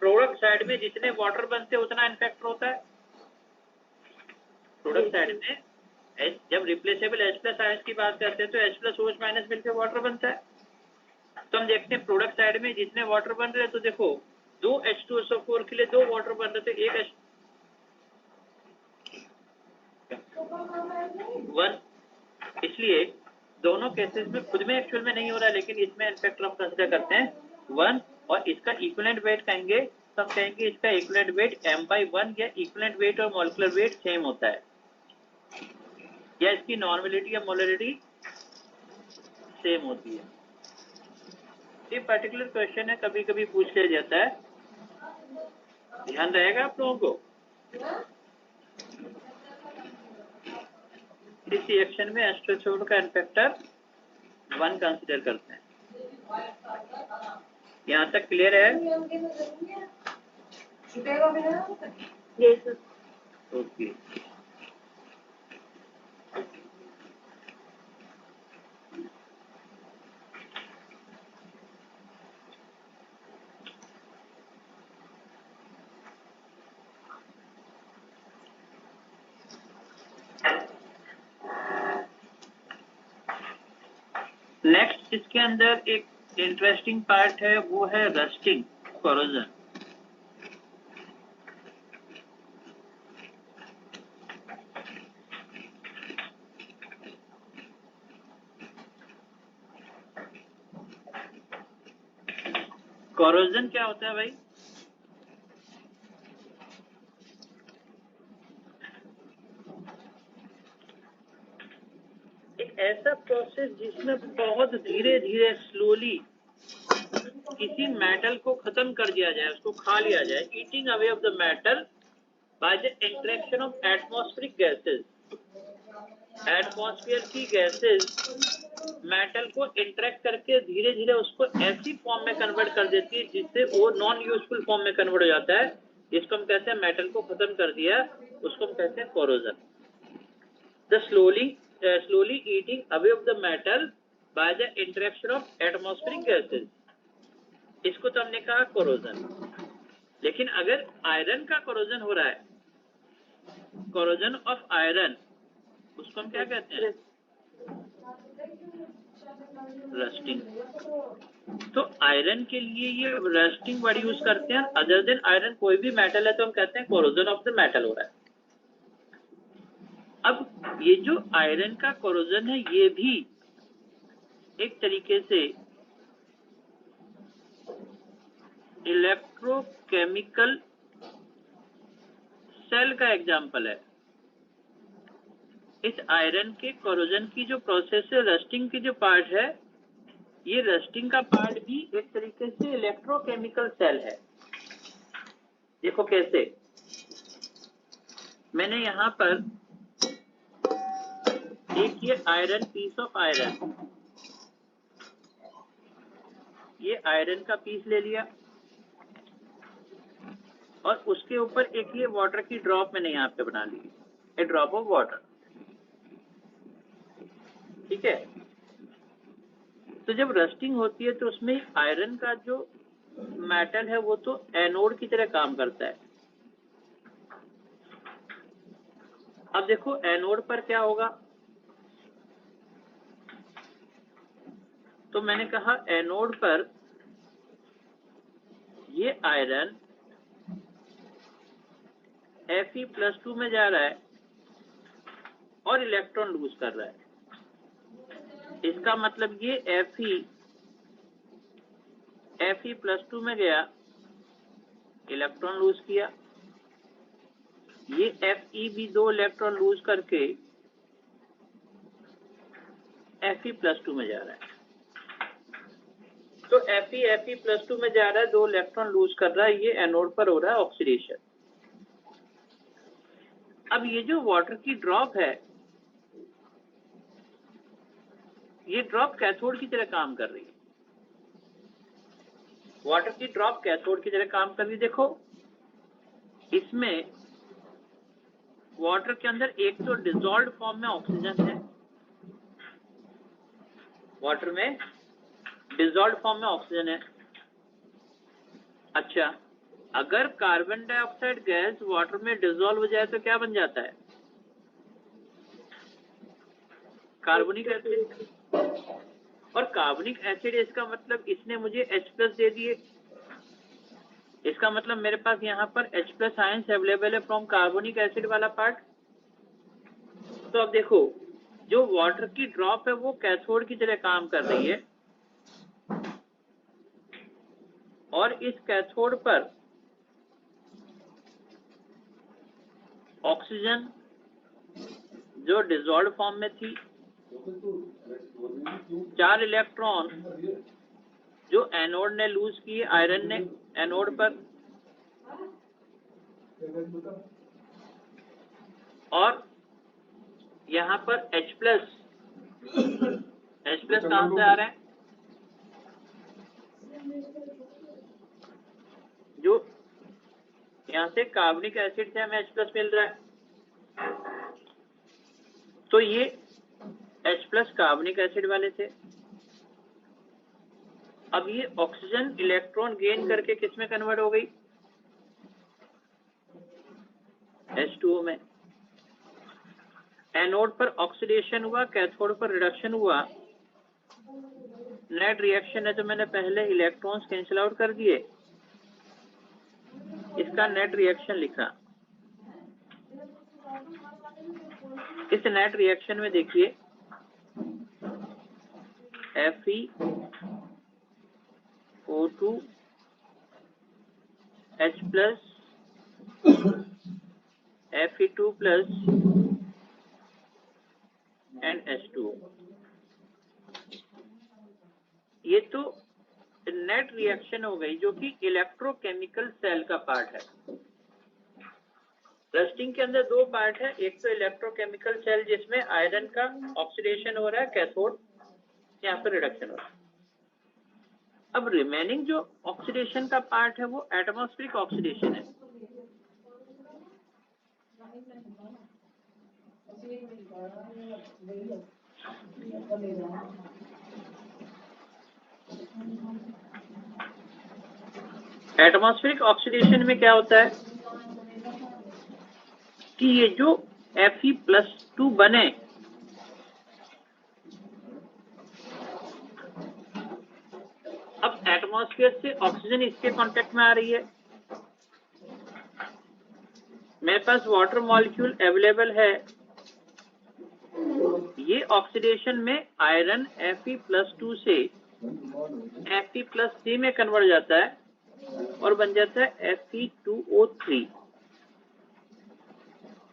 प्रोडक्ट साइड में जितने वाटर बनते उतना एन फैक्टर होता है। प्रोडक्ट साइड में जब रिप्लेसेबल H+ आयंस की बात करते हैं तो H+ OH- मिलकर वाटर बनता है। तो हम देखते हैं प्रोडक्ट साइड में जितने वाटर बन रहे हैं, तो देखो 2 H2SO4 के लिए 2 वाटर बन रहे थे, 1 1। इसलिए दोनों केसेस में खुद में एक्चुअल में नहीं हो रहा है, लेकिन इसमें इनफैक्ट हम कंसिडर करते हैं 1। और इसका इक्विवेलेंट वेट कहेंगे तो हम कहेंगे इसका इक्विवेलेंट वेट m/1 या इक्विवेलेंट वेट और मॉलिक्यूलर वेट सेम होता है, या इसकी नॉर्मेलिटी या मोलरिटी सेम होती है। ये पर्टिकुलर क्वेश्चन है, कभी कभी पूछ लिया जाता है, ध्यान रहेगा आप लोगों को। इस रिएक्शन में H2SO4 का इनफैक्टर 1 कंसिडर करते हैं। यहाँ तक क्लियर है? ओके। नेक्स्ट इसके अंदर एक इंटरेस्टिंग पार्ट है, वो है रस्टिंग, कोरोजन। कोरोजन क्या होता है भाई? एक ऐसा प्रोसेस जिसमें बहुत धीरे धीरे स्लोली किसी मेटल को खत्म कर दिया जाए, उसको खा लिया जाए, eating away of the metal by the interaction of atmospheric gases. Atmosphere की गैसेस मेटल को इंटरेक्ट करके धीरे धीरे उसको ऐसी फॉर्म में कन्वर्ट कर देती है जिससे वो नॉन यूजफुल फॉर्म में कन्वर्ट हो जाता है, जिसको हम कहते हैं मेटल को खत्म कर दिया, उसको हम कहते हैं corrosion. The slowly eating away of the metal by the interaction of atmospheric gases, इसको तो हमने कहा कोरोजन। लेकिन अगर आयरन का कोरोजन हो रहा है, कोरोजन ऑफ आयरन, उसको हम क्या कहते हैं? रस्टिंग। तो आयरन के लिए ये रस्टिंग वर्ड यूज करते हैं। अदर देन आयरन कोई भी मेटल है तो हम कहते हैं कोरोजन ऑफ द मेटल हो रहा है। अब ये जो आयरन का कोरोजन है, ये भी एक तरीके से इलेक्ट्रोकेमिकल सेल का एग्जाम्पल है। इस आयरन के कोरोजन की जो प्रोसेस है, रस्टिंग की जो पार्ट है, ये रस्टिंग का पार्ट भी एक तरीके से इलेक्ट्रोकेमिकल सेल है। देखो कैसे, मैंने यहाँ पर एक ये आयरन, पीस ऑफ आयरन, ये आयरन का पीस ले लिया और उसके ऊपर एक ये वाटर की ड्रॉप मैंने यहाँ पे बना ली, ए ड्रॉप ऑफ वाटर। ठीक है। तो जब रस्टिंग होती है तो उसमें आयरन का जो मेटल है वो तो एनोड की तरह काम करता है। अब देखो एनोड पर क्या होगा, तो मैंने कहा एनोड पर ये आयरन Fe+2 में जा रहा है और इलेक्ट्रॉन लूज कर रहा है। इसका मतलब ये Fe+2 में गया, इलेक्ट्रॉन लूज किया, ये Fe भी 2 इलेक्ट्रॉन लूज करके Fe+2 में जा रहा है। तो Fe+2 में जा रहा है, 2 इलेक्ट्रॉन लूज कर रहा है, ये एनोड पर हो रहा है ऑक्सीडेशन। अब ये जो वाटर की ड्रॉप है, ये ड्रॉप कैथोड की तरह काम कर रही है। वाटर की ड्रॉप कैथोड की तरह काम कर रही है। देखो, इसमें वाटर के अंदर एक तो डिसॉल्व्ड फॉर्म में ऑक्सीजन है, वाटर में डिसॉल्व्ड फॉर्म में ऑक्सीजन है। अच्छा, अगर कार्बन डाइऑक्साइड गैस वाटर में डिसॉल्व हो जाए तो क्या बन जाता है? Carbonic acid. और कार्बोनिक एसिड, इसका मतलब इसने मुझे H+ दे दिए, इसका मतलब मेरे पास यहाँ पर H+ आयंस अवेलेबल है फ्रॉम कार्बोनिक एसिड वाला पार्ट। तो अब देखो, जो वाटर की ड्रॉप है वो कैथोड की तरह काम कर रही है, और इस कैथोड पर ऑक्सीजन जो डिसॉल्व्ड फॉर्म में थी, 4 इलेक्ट्रॉन जो एनोड ने लूज किए, आयरन ने एनोड पर, और यहाँ पर H+ कहां से आ रहा है? जो यहाँ से कार्बनिक एसिड से हमें H+ मिल रहा है, तो ये H+ कार्बनिक एसिड वाले थे। अब ये ऑक्सीजन इलेक्ट्रॉन गेन करके किस में कन्वर्ट हो गई? H2O में। एनोड पर ऑक्सीडेशन हुआ, कैथोड पर रिडक्शन हुआ। नेट रिएक्शन है तो मैंने पहले इलेक्ट्रॉन्स कैंसिल आउट कर दिए, इसका नेट रिएक्शन लिखा। इस नेट रिएक्शन में देखिए, FeO2 H+ Fe2+ and H2O। ये तो नेट रिएक्शन हो गई, जो कि इलेक्ट्रोकेमिकल सेल का पार्ट है। रस्टिंग के अंदर 2 पार्ट है, एक तो इलेक्ट्रोकेमिकल सेल जिसमें आयरन का ऑक्सीडेशन हो रहा है, कैथोड, यहाँ पर रिडक्शन हो रहा है। अब रिमेनिंग जो ऑक्सीडेशन का पार्ट है वो एटमॉस्फेरिक ऑक्सीडेशन है। एटमॉस्फेरिक ऑक्सीडेशन में क्या होता है कि ये जो Fe+2 बने, अब एटमॉस्फेयर से ऑक्सीजन इसके कांटेक्ट में आ रही है, मेरे पास वाटर मॉलिक्यूल अवेलेबल है, ये ऑक्सीडेशन में आयरन Fe+2 से Fe+3 में कन्वर्ट जाता है और बन जाता है Fe2O3,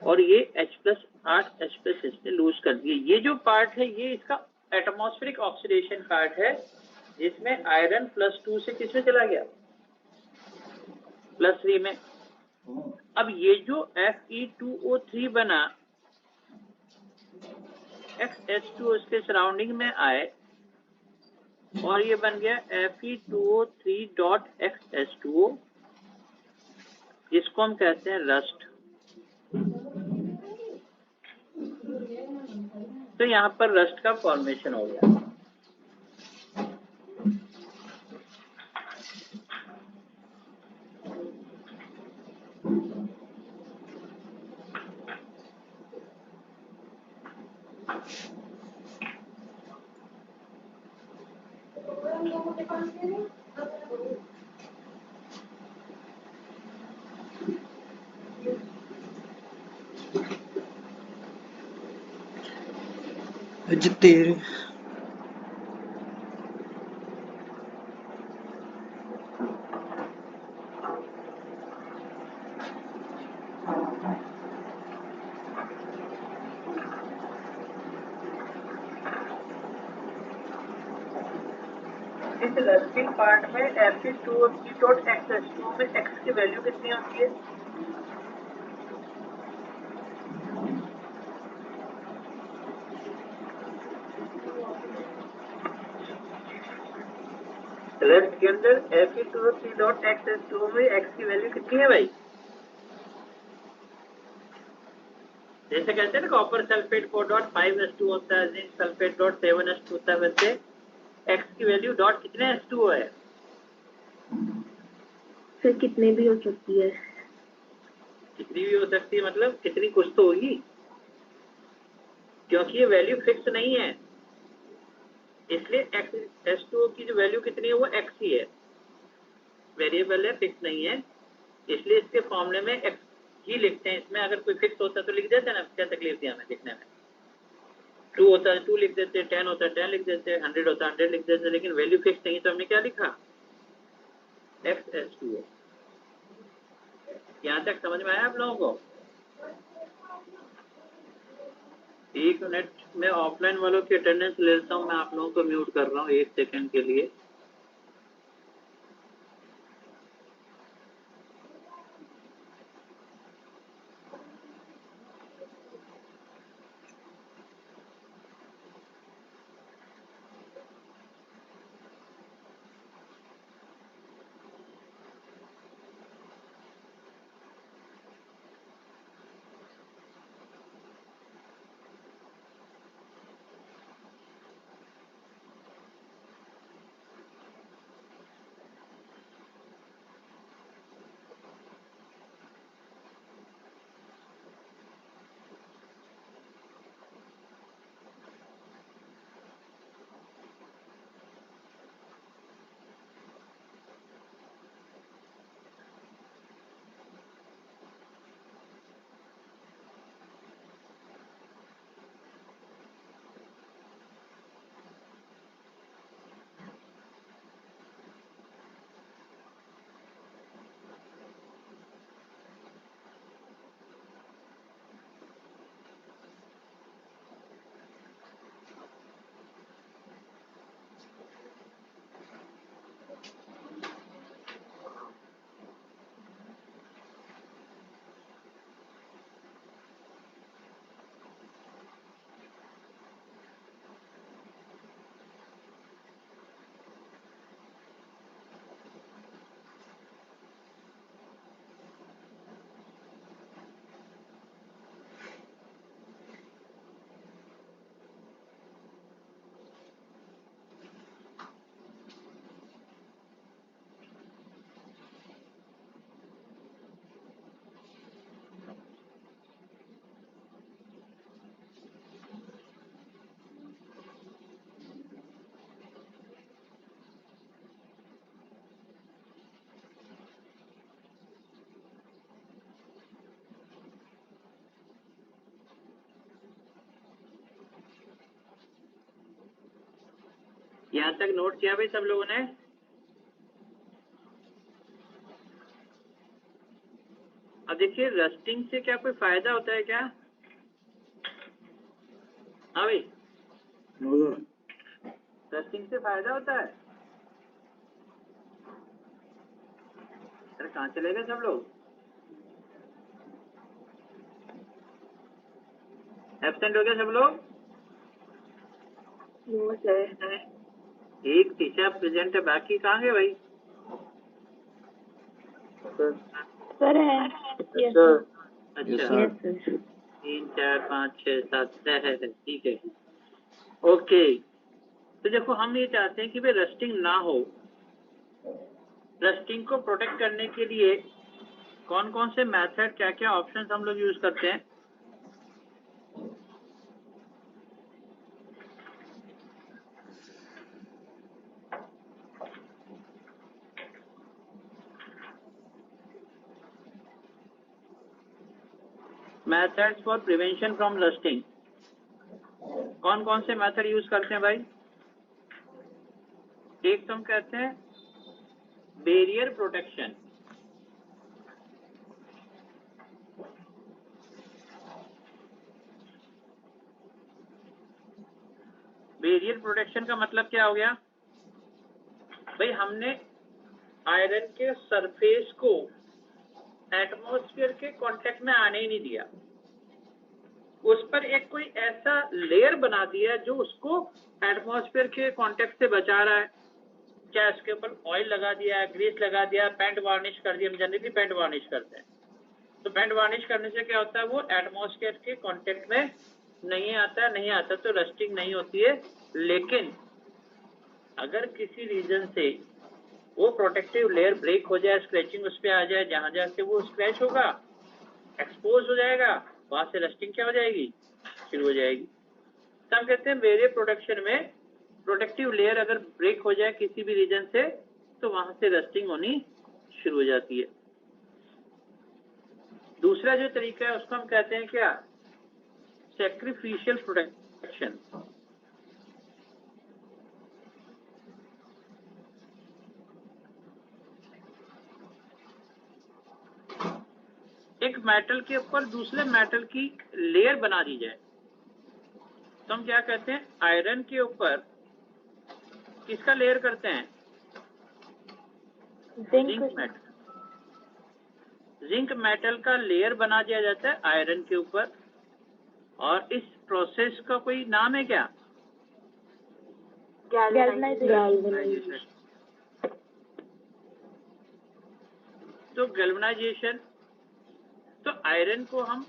और ये H+8 H+ इसने लूज कर दिए। ये जो पार्ट है ये इसका एटमॉस्फेरिक ऑक्सीडेशन पार्ट है, जिसमें आयरन +2 से किस में चला गया? +3 में। अब ये जो Fe2O3 बना, XH2O इसके सराउंडिंग में आए और ये बन गया Fe2O3.XH2O, जिसको हम कहते हैं रस्ट। तो यहाँ पर रस्ट का फॉर्मेशन हो गया। तेरे इस रस्टिंग पार्ट में Fe2O3.x में x की वैल्यू कितनी होती है? रेस्ट के अंदर Fe2O3.x में x की वैल्यू कितनी है भाई? जैसे कहते हैं ना कॉपर सल्फेट 4.5s2 होता है, जिंक सल्फेट 0.7s2 होता है, वैसे x की वैल्यू डॉट कितने s2 है? फिर कितने भी हो सकती है, कितनी भी हो सकती है, मतलब कितनी कुछ तो होगी, क्योंकि ये वैल्यू फिक्स नहीं है, इसलिए S2O की जो वैल्यू कितनी है वो x ही है, वेरिएबल है, फिक्स नहीं है, इसलिए इसके फॉर्मूले में x ही लिखते हैं। इसमें अगर कोई फिक्स होता तो लिख देते ना, क्या तकलीफ थी हमें लिखने में। 2 होता है 2 लिख देते, 10 होता है 10 लिख देते, 100 होता है 100 लिख देते, लेकिन वैल्यू फिक्स नहीं तो हमने क्या लिखा, XS2O। यहाँ तक समझ में आया आप लोगों को? एक मिनट में ऑफलाइन वालों की अटेंडेंस ले लेता हूँ, मैं आप लोगों को म्यूट कर रहा हूँ 1 सेकंड के लिए। यहाँ तक नोट किया भाई सब लोगों ने? अब देखिए, रस्टिंग से क्या कोई फायदा होता है क्या? हाँ भाई, रस्टिंग से फायदा होता है? अरे कहाँ चले गए सब लोग? एब्सेंट हो गए सब लोग? No sir. एक टीचर प्रेजेंट है, बाकी कहाँ गए भाई? सर है। Yes sir. अच्छा, यस सर। 3 4 5 6 7 है, ठीक है, ओके। तो देखो, हम ये चाहते हैं कि भाई रस्टिंग ना हो। रस्टिंग को प्रोटेक्ट करने के लिए कौन कौन से मेथड, क्या क्या ऑप्शंस हम लोग यूज करते हैं? Methods for prevention from rusting. कौन कौन से मेथड यूज करते हैं भाई? एक तो हम कहते हैं बैरियर प्रोटेक्शन, बैरियर प्रोटेक्शन का मतलब क्या हो गया भाई? हमने आयरन के सरफेस को एटमॉस्फेयर के कांटेक्ट में आने ही नहीं दिया, उस पर एक कोई ऐसा लेयर बना दिया जो उसको एटमॉस्फेयर के कांटेक्ट से बचा रहा है। क्या इसके ऊपर ऑयल लगा दिया, ग्रीस लगा दिया, पेंट वार्निश कर दिया। हम जनरली पेंट वार्निश करते हैं, तो पेंट वार्निश करने से क्या होता है, वो एटमॉस्फेयर के कांटेक्ट में नहीं आता तो रस्टिंग नहीं होती है। लेकिन अगर किसी रीजन से वो प्रोटेक्टिव लेयर ब्रेक हो जाए, स्क्रैचिंग उस पर आ जाए, जहां जहां से वो स्क्रैच होगा, एक्सपोज हो जाएगा, वहां से रस्टिंग क्या हो जाएगी, शुरू हो जाएगी। तो हम कहते हैं बैरियर प्रोटेक्शन में प्रोटेक्टिव लेयर अगर ब्रेक हो जाए किसी भी रीजन से, तो वहां से रस्टिंग होनी शुरू हो जाती है। दूसरा जो तरीका है उसको हम कहते हैं क्या, सैक्रिफिशियल प्रोटेक्शन। एक मेटल के ऊपर दूसरे मेटल की लेयर बना दी जाए, तो हम क्या कहते हैं, आयरन के ऊपर किसका लेयर करते हैं, जिंक मेटल। जिंक मेटल का लेयर बना दिया जाता है आयरन के ऊपर, और इस प्रोसेस का कोई नाम है क्या, गैल्वेनाइजेशन। तो गैल्वेनाइजेशन, तो आयरन को हम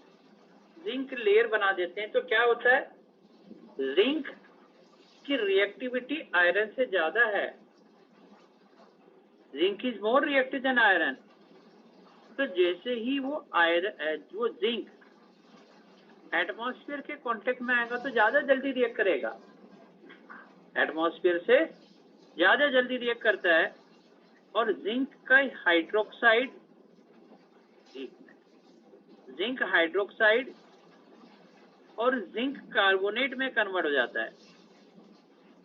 जिंक लेयर बना देते हैं, तो क्या होता है, जिंक की रिएक्टिविटी आयरन से ज्यादा है, zinc is more reactive than iron. तो जैसे ही वो जिंक एटमॉस्फेयर के कांटेक्ट में आएगा तो ज्यादा जल्दी रिएक्ट करेगा, एटमॉस्फेयर से ज्यादा जल्दी रिएक्ट करता है। और जिंक का हाइड्रोक्साइड और जिंक कार्बोनेट में कन्वर्ट हो जाता है।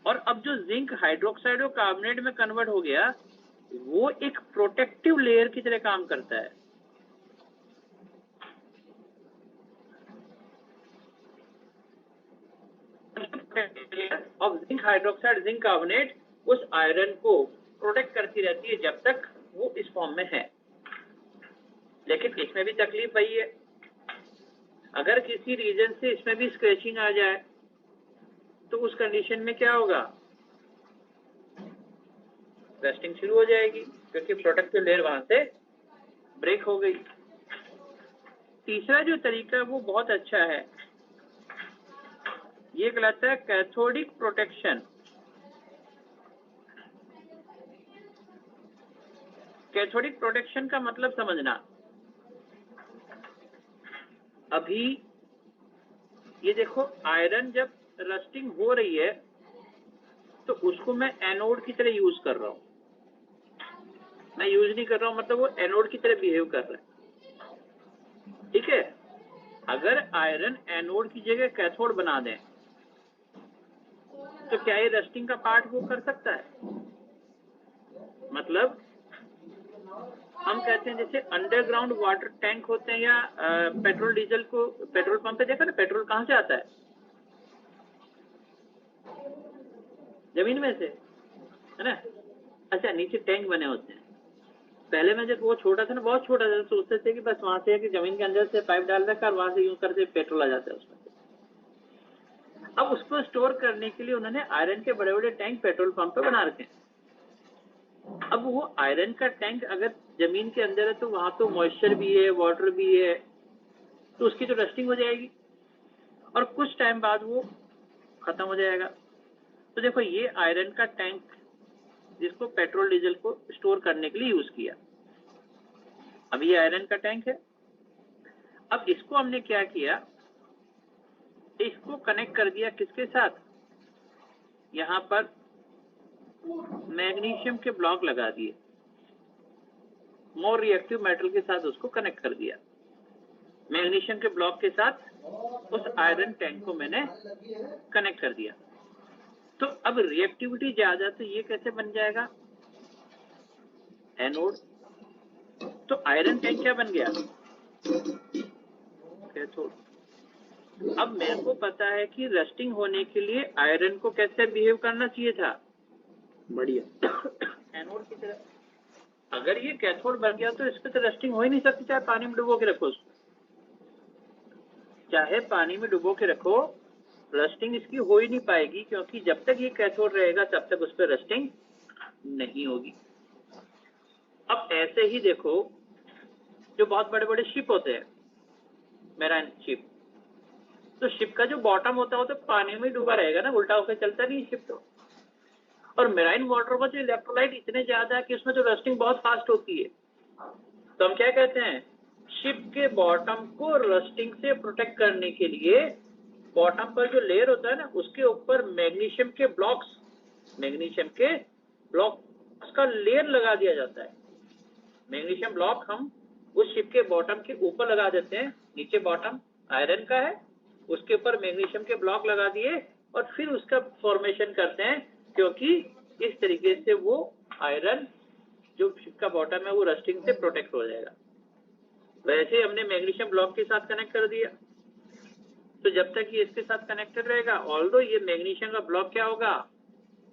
और अब जो जिंक हाइड्रोक्साइड और कार्बोनेट में कन्वर्ट हो गया, वो एक प्रोटेक्टिव लेयर की तरह काम करता है। Of zinc hydroxide, zinc carbonate उस आयरन को प्रोटेक्ट करती रहती है जब तक वो इस फॉर्म में है। लेकिन इसमें भी तकलीफ वही है, अगर किसी रीजन से इसमें भी स्क्रैचिंग आ जाए तो उस कंडीशन में क्या होगा, रस्टिंग शुरू हो जाएगी, क्योंकि प्रोटेक्टिव लेयर वहां से ब्रेक हो गई। तीसरा जो तरीका है वो बहुत अच्छा है, ये कहलाता है कैथोडिक प्रोटेक्शन। कैथोडिक प्रोटेक्शन का मतलब समझना, अभी ये देखो, आयरन जब रस्टिंग हो रही है तो उसको मैं एनोड की तरह यूज कर रहा हूं, मैं यूज नहीं कर रहा हूं मतलब वो एनोड की तरह बिहेव कर रहा है, ठीक है। अगर आयरन एनोड की जगह कैथोड बना दें तो क्या ये रस्टिंग का पार्ट वो कर सकता है? मतलब हम कहते हैं जैसे अंडरग्राउंड वाटर टैंक होते हैं, या पेट्रोल डीजल को पेट्रोल पंप पे देखा ना, पेट्रोल कहां से आता है, जमीन में से, है ना। अच्छा, नीचे टैंक बने होते हैं। पहले में जब वो छोटा था ना, बहुत छोटा था, सोचते थे कि बस वहां से कि जमीन के अंदर से पाइप डाल रखा और वहां से यूं करके पेट्रोल आ जाता है उसमें। अब उसको स्टोर करने के लिए उन्होंने आयरन के बड़े बड़े टैंक पेट्रोल पंप पे बना रखे हैं। अब वो आयरन का टैंक अगर जमीन के अंदर है तो वहां तो मॉइस्चर भी है, वाटर भी है, तो उसकी तो रस्टिंग हो जाएगी और कुछ टाइम बाद वो खत्म हो जाएगा। तो देखो, ये आयरन का टैंक जिसको पेट्रोल डीजल को स्टोर करने के लिए यूज किया, अब ये आयरन का टैंक है। अब इसको हमने क्या किया, इसको कनेक्ट कर दिया किसके साथ, यहां पर मैग्नीशियम के ब्लॉक लगा दिए, मोर रिएक्टिव मेटल के साथ उसको कनेक्ट कर दिया। मैग्नीशियम के ब्लॉक के साथ उस आयरन टैंक को मैंने कनेक्ट कर दिया। तो अब रिएक्टिविटी ज्यादा, तो ये कैसे बन जाएगा? एनोड। तो आयरन टैंक क्या बन गया? कैथोड। अब मेरे को पता है कि रस्टिंग होने के लिए आयरन को कैसे बिहेव करना चाहिए था, बढ़िया एनोड की तरह। अगर ये कैथोड बन गया तो इस पे तो रस्टिंग हो ही नहीं सकती, चाहे पानी में डुबो के रखो उसको, चाहे पानी में डुबो के रखो, रस्टिंग इसकी हो ही नहीं पाएगी, क्योंकि जब तक ये कैथोड रहेगा तब तक उस पर रस्टिंग नहीं होगी। अब ऐसे ही देखो, जो बहुत बड़े बड़े शिप होते हैं, मैराइन शिप, तो शिप का जो बॉटम होता है वो तो पानी में डूबा रहेगा ना, उल्टा होकर चलता नहीं शिप तो। और मैराइन वाटर में जो इलेक्ट्रोलाइट इतने ज्यादा है कि उसमें जो रस्टिंग बहुत फास्ट होती है, तो हम क्या कहते हैं, शिप के बॉटम को रस्टिंग से प्रोटेक्ट करने के लिए बॉटम पर जो लेयर होता है ना, उसके ऊपर मैग्नीशियम के ब्लॉक्स का लेयर लगा दिया जाता है। मैग्नीशियम ब्लॉक हम उस शिप के बॉटम के ऊपर लगा देते हैं, नीचे बॉटम आयरन का है, उसके ऊपर मैग्नीशियम के ब्लॉक लगा दिए और फिर उसका फॉर्मेशन करते हैं, क्योंकि इस तरीके से वो आयरन जो शिप का बॉटम है वो रस्टिंग से प्रोटेक्ट हो जाएगा। वैसे हमने मैग्नीशियम ब्लॉक के साथ कनेक्ट कर दिया, तो जब तक ये इसके साथ कनेक्टेड रहेगा, ऑल्दो ये मैग्नीशियम का ब्लॉक क्या होगा,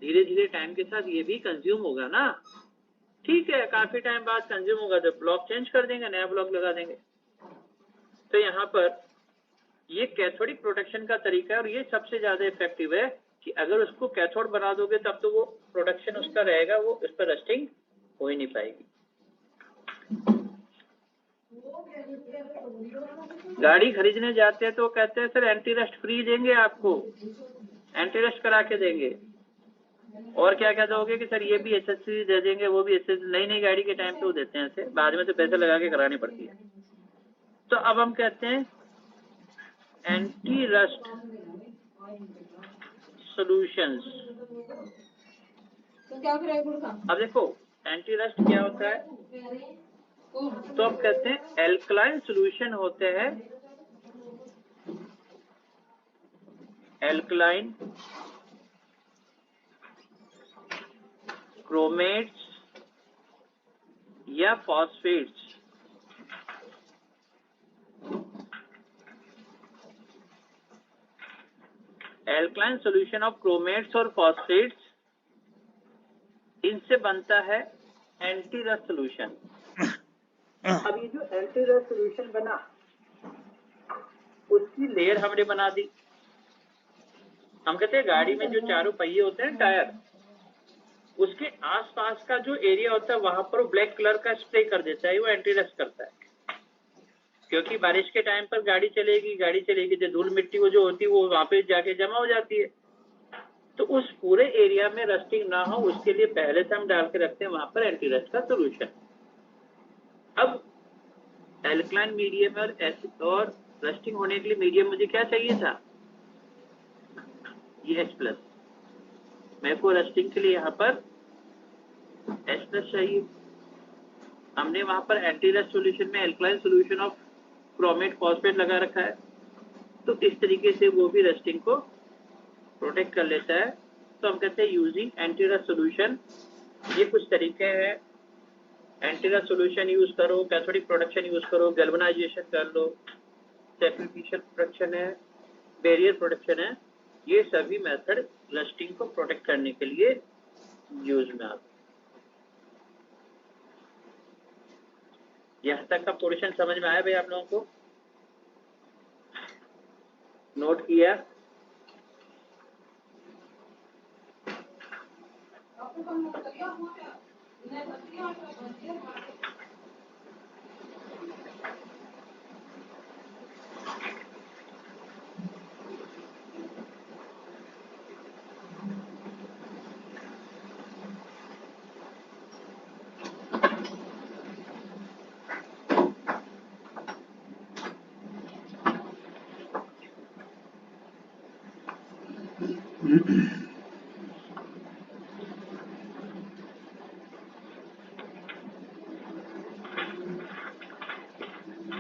धीरे धीरे टाइम के साथ ये भी कंज्यूम होगा ना, ठीक है, काफी टाइम बाद कंज्यूम होगा, जब ब्लॉक चेंज कर देंगे, नया ब्लॉक लगा देंगे। तो यहाँ पर ये कैथोडिक प्रोटेक्शन का तरीका है, और ये सबसे ज्यादा इफेक्टिव है कि अगर उसको कैथोड बना दोगे तब तो वो प्रोटेक्शन उसका रहेगा, वो इस पर रस्टिंग हो ही नहीं पाएगी। गाड़ी खरीदने जाते हैं तो कहते हैं सर एंटी रस्ट फ्री देंगे आपको, एंटी रस्ट करा के देंगे, और क्या क्या दोगे कि सर ये भी एसएससी दे देंगे, वो भी एसएससी, नई गाड़ी के टाइम पे वो देते हैं, ऐसे बाद में तो पैसे लगा के करानी पड़ती है। तो अब हम कहते हैं एंटी रस्ट सॉल्यूशंस। अब देखो एंटी रस्ट क्या होता है, तो अब कहते हैं एल्कलाइन सॉल्यूशन होते हैं, एल्कलाइन क्रोमेट्स या फॉस्फेट्स। एल्कलाइन सॉल्यूशन ऑफ क्रोमेट्स और फॉस्फेट्स, इनसे बनता है एंटी रस्ट सॉल्यूशन। अब ये जो एंटी रस्ट सॉल्यूशन बना, उसकी लेयर हमने बना दी। हम कहते हैं गाड़ी में जो चारों पहिए होते हैं टायर, उसके आसपास का जो एरिया होता है वहां पर ब्लैक कलर का स्प्रे कर देता है, वो एंटी रस्ट करता है, क्योंकि बारिश के टाइम पर गाड़ी चलेगी तो धूल मिट्टी वो जो होती है वो वहां पे जाके जमा हो जाती है, तो उस पूरे एरिया में रस्टिंग ना हो उसके लिए पहले से हम डाल के रखते हैं वहां पर एंटी रस्ट का सोल्यूशन। अब एल्कलाइन मीडियम और एसिड और रस्टिंग होने के लिए मीडियम मुझे क्या चाहिए था, ये H+, मेरे को रस्टिंग के लिए यहाँ पर H+ चाहिए। हमने वहां पर एंटी रस्ट सॉल्यूशन में alkaline solution of chromate phosphate लगा रखा है, तो इस तरीके से वो भी रस्टिंग को प्रोटेक्ट कर लेता है। तो हम कहते हैं यूजिंग एंटी रस्ट सॉल्यूशन, ये कुछ तरीके हैं। एंटी रस्ट सॉल्यूशन यूज करो, कैथोडिक प्रोटेक्शन यूज करो, गैल्वेनाइजेशन कर लो, सैक्रिफिशियल प्रोटेक्शन है, बैरियर प्रोटेक्शन है, ये सभी मेथड रस्टिंग को प्रोटेक्ट करने के लिए यूज में आते हैं। यहाँ तक का पोर्शन समझ में आया भाई आप लोगों को? नोट किया?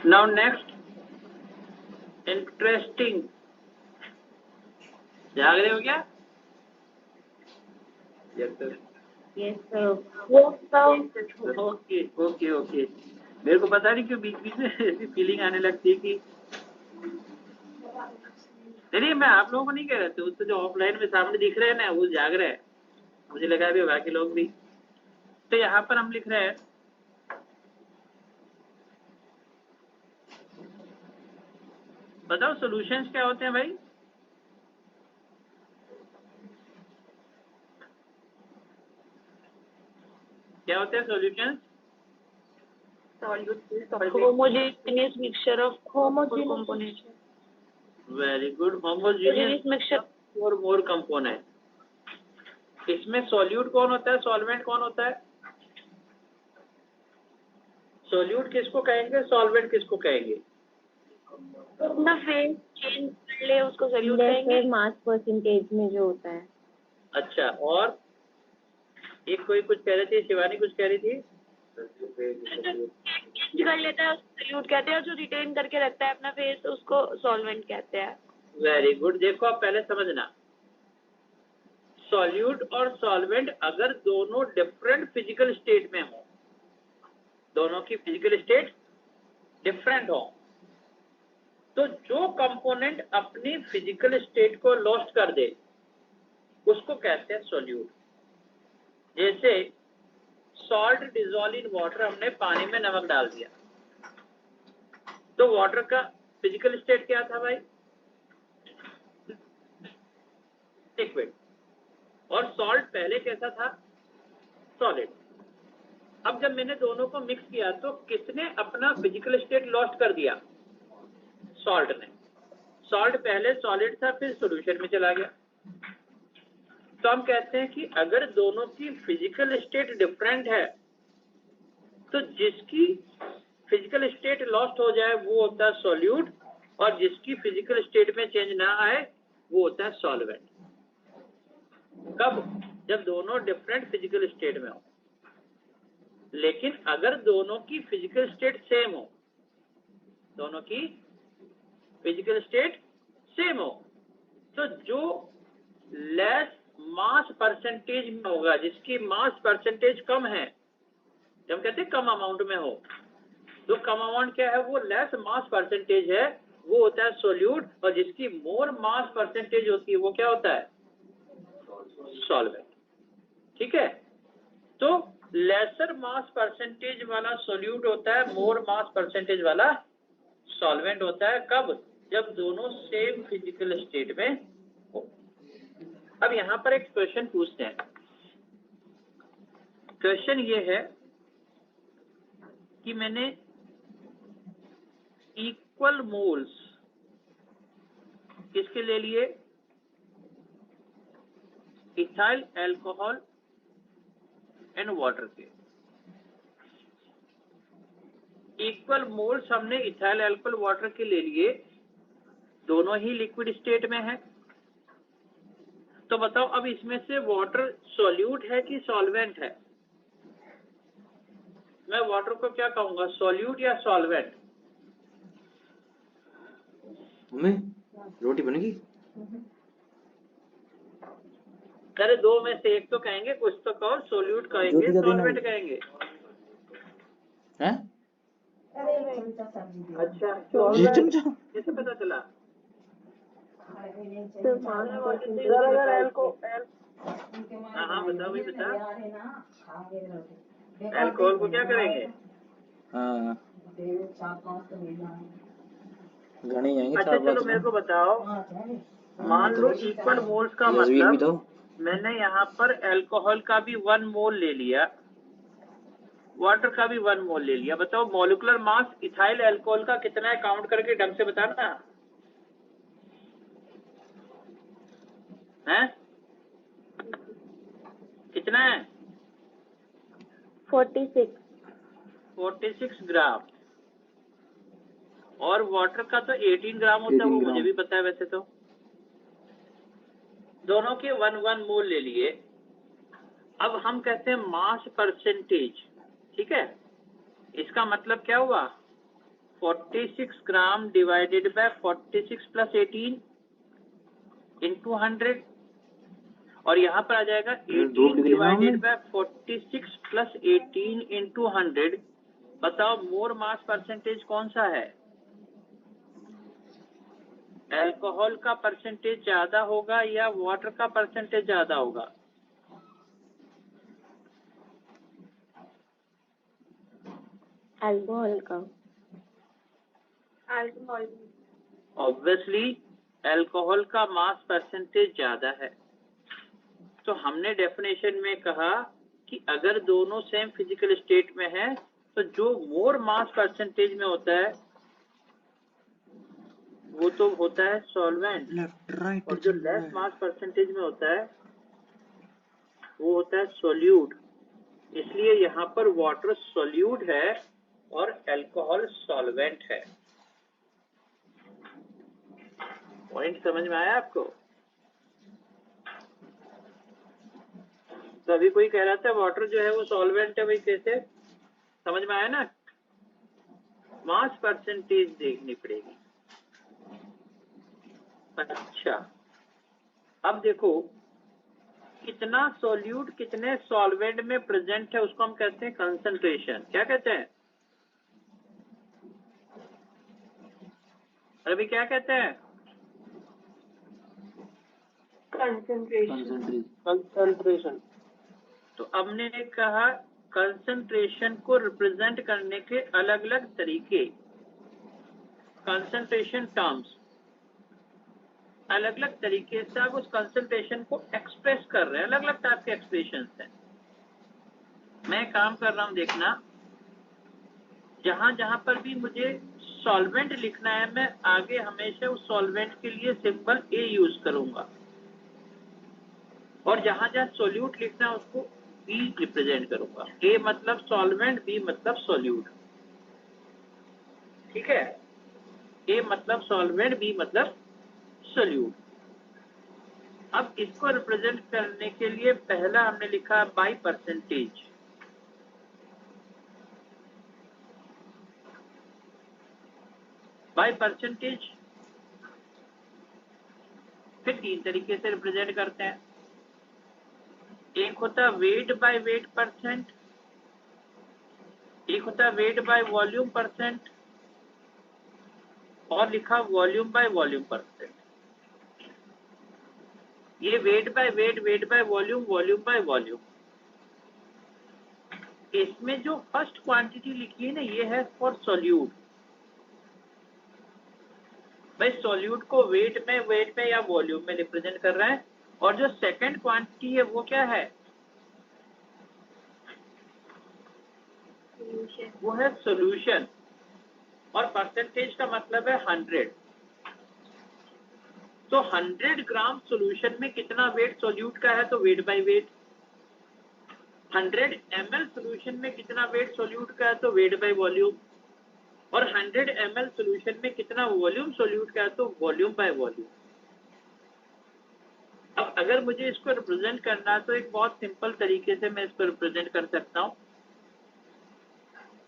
Now next, interesting. जाग रहे हो क्या? Yes sir. वो सर ओके ओके ओके। मेरे को पता नहीं क्यों बीच बीच में ऐसी फीलिंग आने लगती है कि नहीं, मैं आप लोगों को नहीं कह रहा था, उससे जो ऑफलाइन में सामने दिख रहे हैं ना वो जाग रहे हैं, मुझे लगा भी बाकी लोग भी। तो यहाँ पर हम लिख रहे हैं बताओ सॉल्यूशंस क्या होते हैं भाई? क्या होते हैं solutions? Homogeneous mixture of components. Very good. Homogeneous mixture और मोर कंपोनेंट। इसमें सॉल्यूट कौन होता है, सॉल्वेंट कौन होता है? सॉल्यूट किसको कहेंगे, सॉल्वेंट किसको कहेंगे? अपना फेस चेंज कर ले उसको सॉल्यूट कहेंगे। मास परसेंटेज में जो होता है। अच्छा, और एक कोई कुछ कह रही थी, शिवानी कुछ कह रही थी। चेंज कर लेता है उसको सॉल्यूट कहते हैं, और जो रिटेन करके रखता है अपना फेस उसको सॉल्वेंट कहते हैं। Very good. देखो आप पहले समझना, सॉल्यूट और सॉल्वेंट अगर दोनों डिफरेंट फिजिकल स्टेट में हो, दोनों की फिजिकल स्टेट डिफरेंट हो, तो जो कंपोनेंट अपनी फिजिकल स्टेट को लॉस्ट कर दे उसको कहते हैं सॉल्यूट। जैसे सॉल्ट डिजोल्व इन वाटर, हमने पानी में नमक डाल दिया, तो वाटर का फिजिकल स्टेट क्या था भाई? लिक्विड। और सॉल्ट पहले कैसा था? सॉलिड। अब जब मैंने दोनों को मिक्स किया तो किसने अपना फिजिकल स्टेट लॉस्ट कर दिया? सॉल्ट ने। सॉल्ट पहले सॉलिड था, फिर सॉल्यूशन में चला गया। तो हम कहते हैं कि अगर दोनों की फिजिकल स्टेट डिफरेंट है तो जिसकी फिजिकल स्टेट लॉस्ट हो जाए वो होता है सॉल्यूट, और जिसकी फिजिकल स्टेट में चेंज ना आए वो होता है सॉल्वेंट। कब? जब दोनों डिफरेंट फिजिकल स्टेट में हो। लेकिन अगर दोनों की फिजिकल स्टेट सेम हो, दोनों की फिजिकल स्टेट सेम हो, तो जो लेस मास परसेंटेज में होगा, जिसकी मास परसेंटेज कम है, जब कहते हैं कम अमाउंट में हो, जो कम अमाउंट क्या है वो लेस मास परसेंटेज है, वो होता है सोल्यूट, और जिसकी मोर मास परसेंटेज होती है वो क्या होता है? सॉल्वेंट। ठीक है, तो लेसर मास परसेंटेज वाला सोल्यूट होता है, मोर मास परसेंटेज वाला सॉल्वेंट होता है। कब? जब दोनों सेम फिजिकल स्टेट में हो। अब यहां पर एक क्वेश्चन पूछते हैं। क्वेश्चन ये है कि मैंने इक्वल मोल्स किसके ले लिए? इथाइल अल्कोहल एंड वाटर के। इक्वल मोल्स हमने इथाइल अल्कोहल वाटर के ले लिए, दोनों ही लिक्विड स्टेट में है। तो बताओ अब इसमें से वाटर सॉल्यूट है कि सॉल्वेंट है? मैं वाटर को क्या कहूंगा, सॉल्यूट या सॉल्वेंट? रोटी बनेगी? अरे दो में से एक तो कहेंगे, कुछ तो कहो, सॉल्यूट कहेंगे सॉल्वेंट कहेंगे। हैं? अच्छा, सॉल्वेंट कैसे पता चला? हाँ बताओ भाई, बता। अल्कोहल को क्या करेंगे? हाँ घने आएंगे। अच्छा चलो मेरे को बताओ, मान लो इक्वल मोल्स का मतलब तो मैंने यहाँ पर अल्कोहल का भी 1 मोल ले लिया, वाटर का भी 1 मोल ले लिया। बताओ मॉलिक्यूलर मास इथाइल अल्कोहल का कितना है, काउंट करके ढंग से बताना है। कितना है? 46 ग्राम। और वाटर का तो 18 ग्राम होता है, वो मुझे भी पता है वैसे तो। दोनों के 1 मोल ले लिए। अब हम कहते हैं मास परसेंटेज, ठीक है। इसका मतलब क्या हुआ? 46 gram divided by 46 plus 18 into 100, और यहाँ पर आ जाएगा 18 डिवाइडेड बाय 46 प्लस 18 इंटू 100। बताओ मोर मास परसेंटेज कौन सा है? अल्कोहल का परसेंटेज ज्यादा होगा या वाटर का परसेंटेज ज्यादा होगा? अल्कोहल का। अल्कोहल। ऑब्वियसली अल्कोहल का मास परसेंटेज ज्यादा है। तो हमने डेफिनेशन में कहा कि अगर दोनों सेम फिजिकल स्टेट में है तो जो मोर मास परसेंटेज में होता है वो तो होता है सॉल्वेंट, और जो लेस मास परसेंटेज में होता है वो होता है सोल्यूट। इसलिए यहाँ पर वाटर सोल्यूट है और अल्कोहल सॉल्वेंट है। पॉइंट समझ में आया आपको? तो अभी कोई कह रहा था वाटर जो है वो सॉल्वेंट है, भाई कैसे? समझ में आया ना? मास परसेंटेज देखनी पड़ेगी। अच्छा, अब देखो कितना सॉल्यूट कितने सॉल्वेंट में प्रेजेंट है उसको हम कहते हैं कंसंट्रेशन। क्या कहते हैं? अभी क्या कहते हैं? कंसंट्रेशन। तो हमने कहा कंसंट्रेशन को रिप्रेजेंट करने के अलग अलग तरीके, कंसंट्रेशन टर्म्स, अलग अलग तरीके से आप उस कंसंट्रेशन को एक्सप्रेस कर रहे हैं। अलग अलग टाइप के एक्सप्रेशन हैं। मैं काम कर रहा हूं, देखना, जहां जहां पर भी मुझे सॉल्वेंट लिखना है मैं आगे हमेशा उस सॉल्वेंट के लिए सिंबल ए यूज करूंगा, और जहां जहां सोल्यूट लिखना है उसको बी रिप्रेजेंट करूंगा। ए मतलब सॉल्वेंट, बी मतलब सोल्यूट। ठीक है? ए मतलब सॉल्वेंट, बी मतलब सोल्यूट। अब इसको रिप्रेजेंट करने के लिए पहला हमने लिखा बाय परसेंटेज। बाय परसेंटेज फिर तीन तरीके से रिप्रेजेंट करते हैं। एक होता है वेट बाय वेट परसेंट, एक होता है वेट बाय वॉल्यूम परसेंट, और लिखा वॉल्यूम बाय वॉल्यूम परसेंट। ये weight by weight, weight by volume, volume by volume. इसमें जो फर्स्ट क्वांटिटी लिखी है ना, ये है फॉर सोल्यूट। भाई सोल्यूट को वेट में या वॉल्यूम में रिप्रेजेंट कर रहा है, और जो सेकंड क्वांटिटी है वो क्या है? वो है सॉल्यूशन, और परसेंटेज का मतलब है 100। तो 100 ग्राम सॉल्यूशन में कितना वेट सोल्यूट का है, तो weight by weight. 100 ml solution में कितना वेट सोल्यूट का है, तो वेट बाय वॉल्यूम। और 100 ml सॉल्यूशन में कितना वॉल्यूम सोल्यूट का है, तो वॉल्यूम बाय वॉल्यूम। अब अगर मुझे इसको रिप्रेजेंट करना है तो एक बहुत सिंपल तरीके से मैं इसको रिप्रेजेंट कर सकता हूं,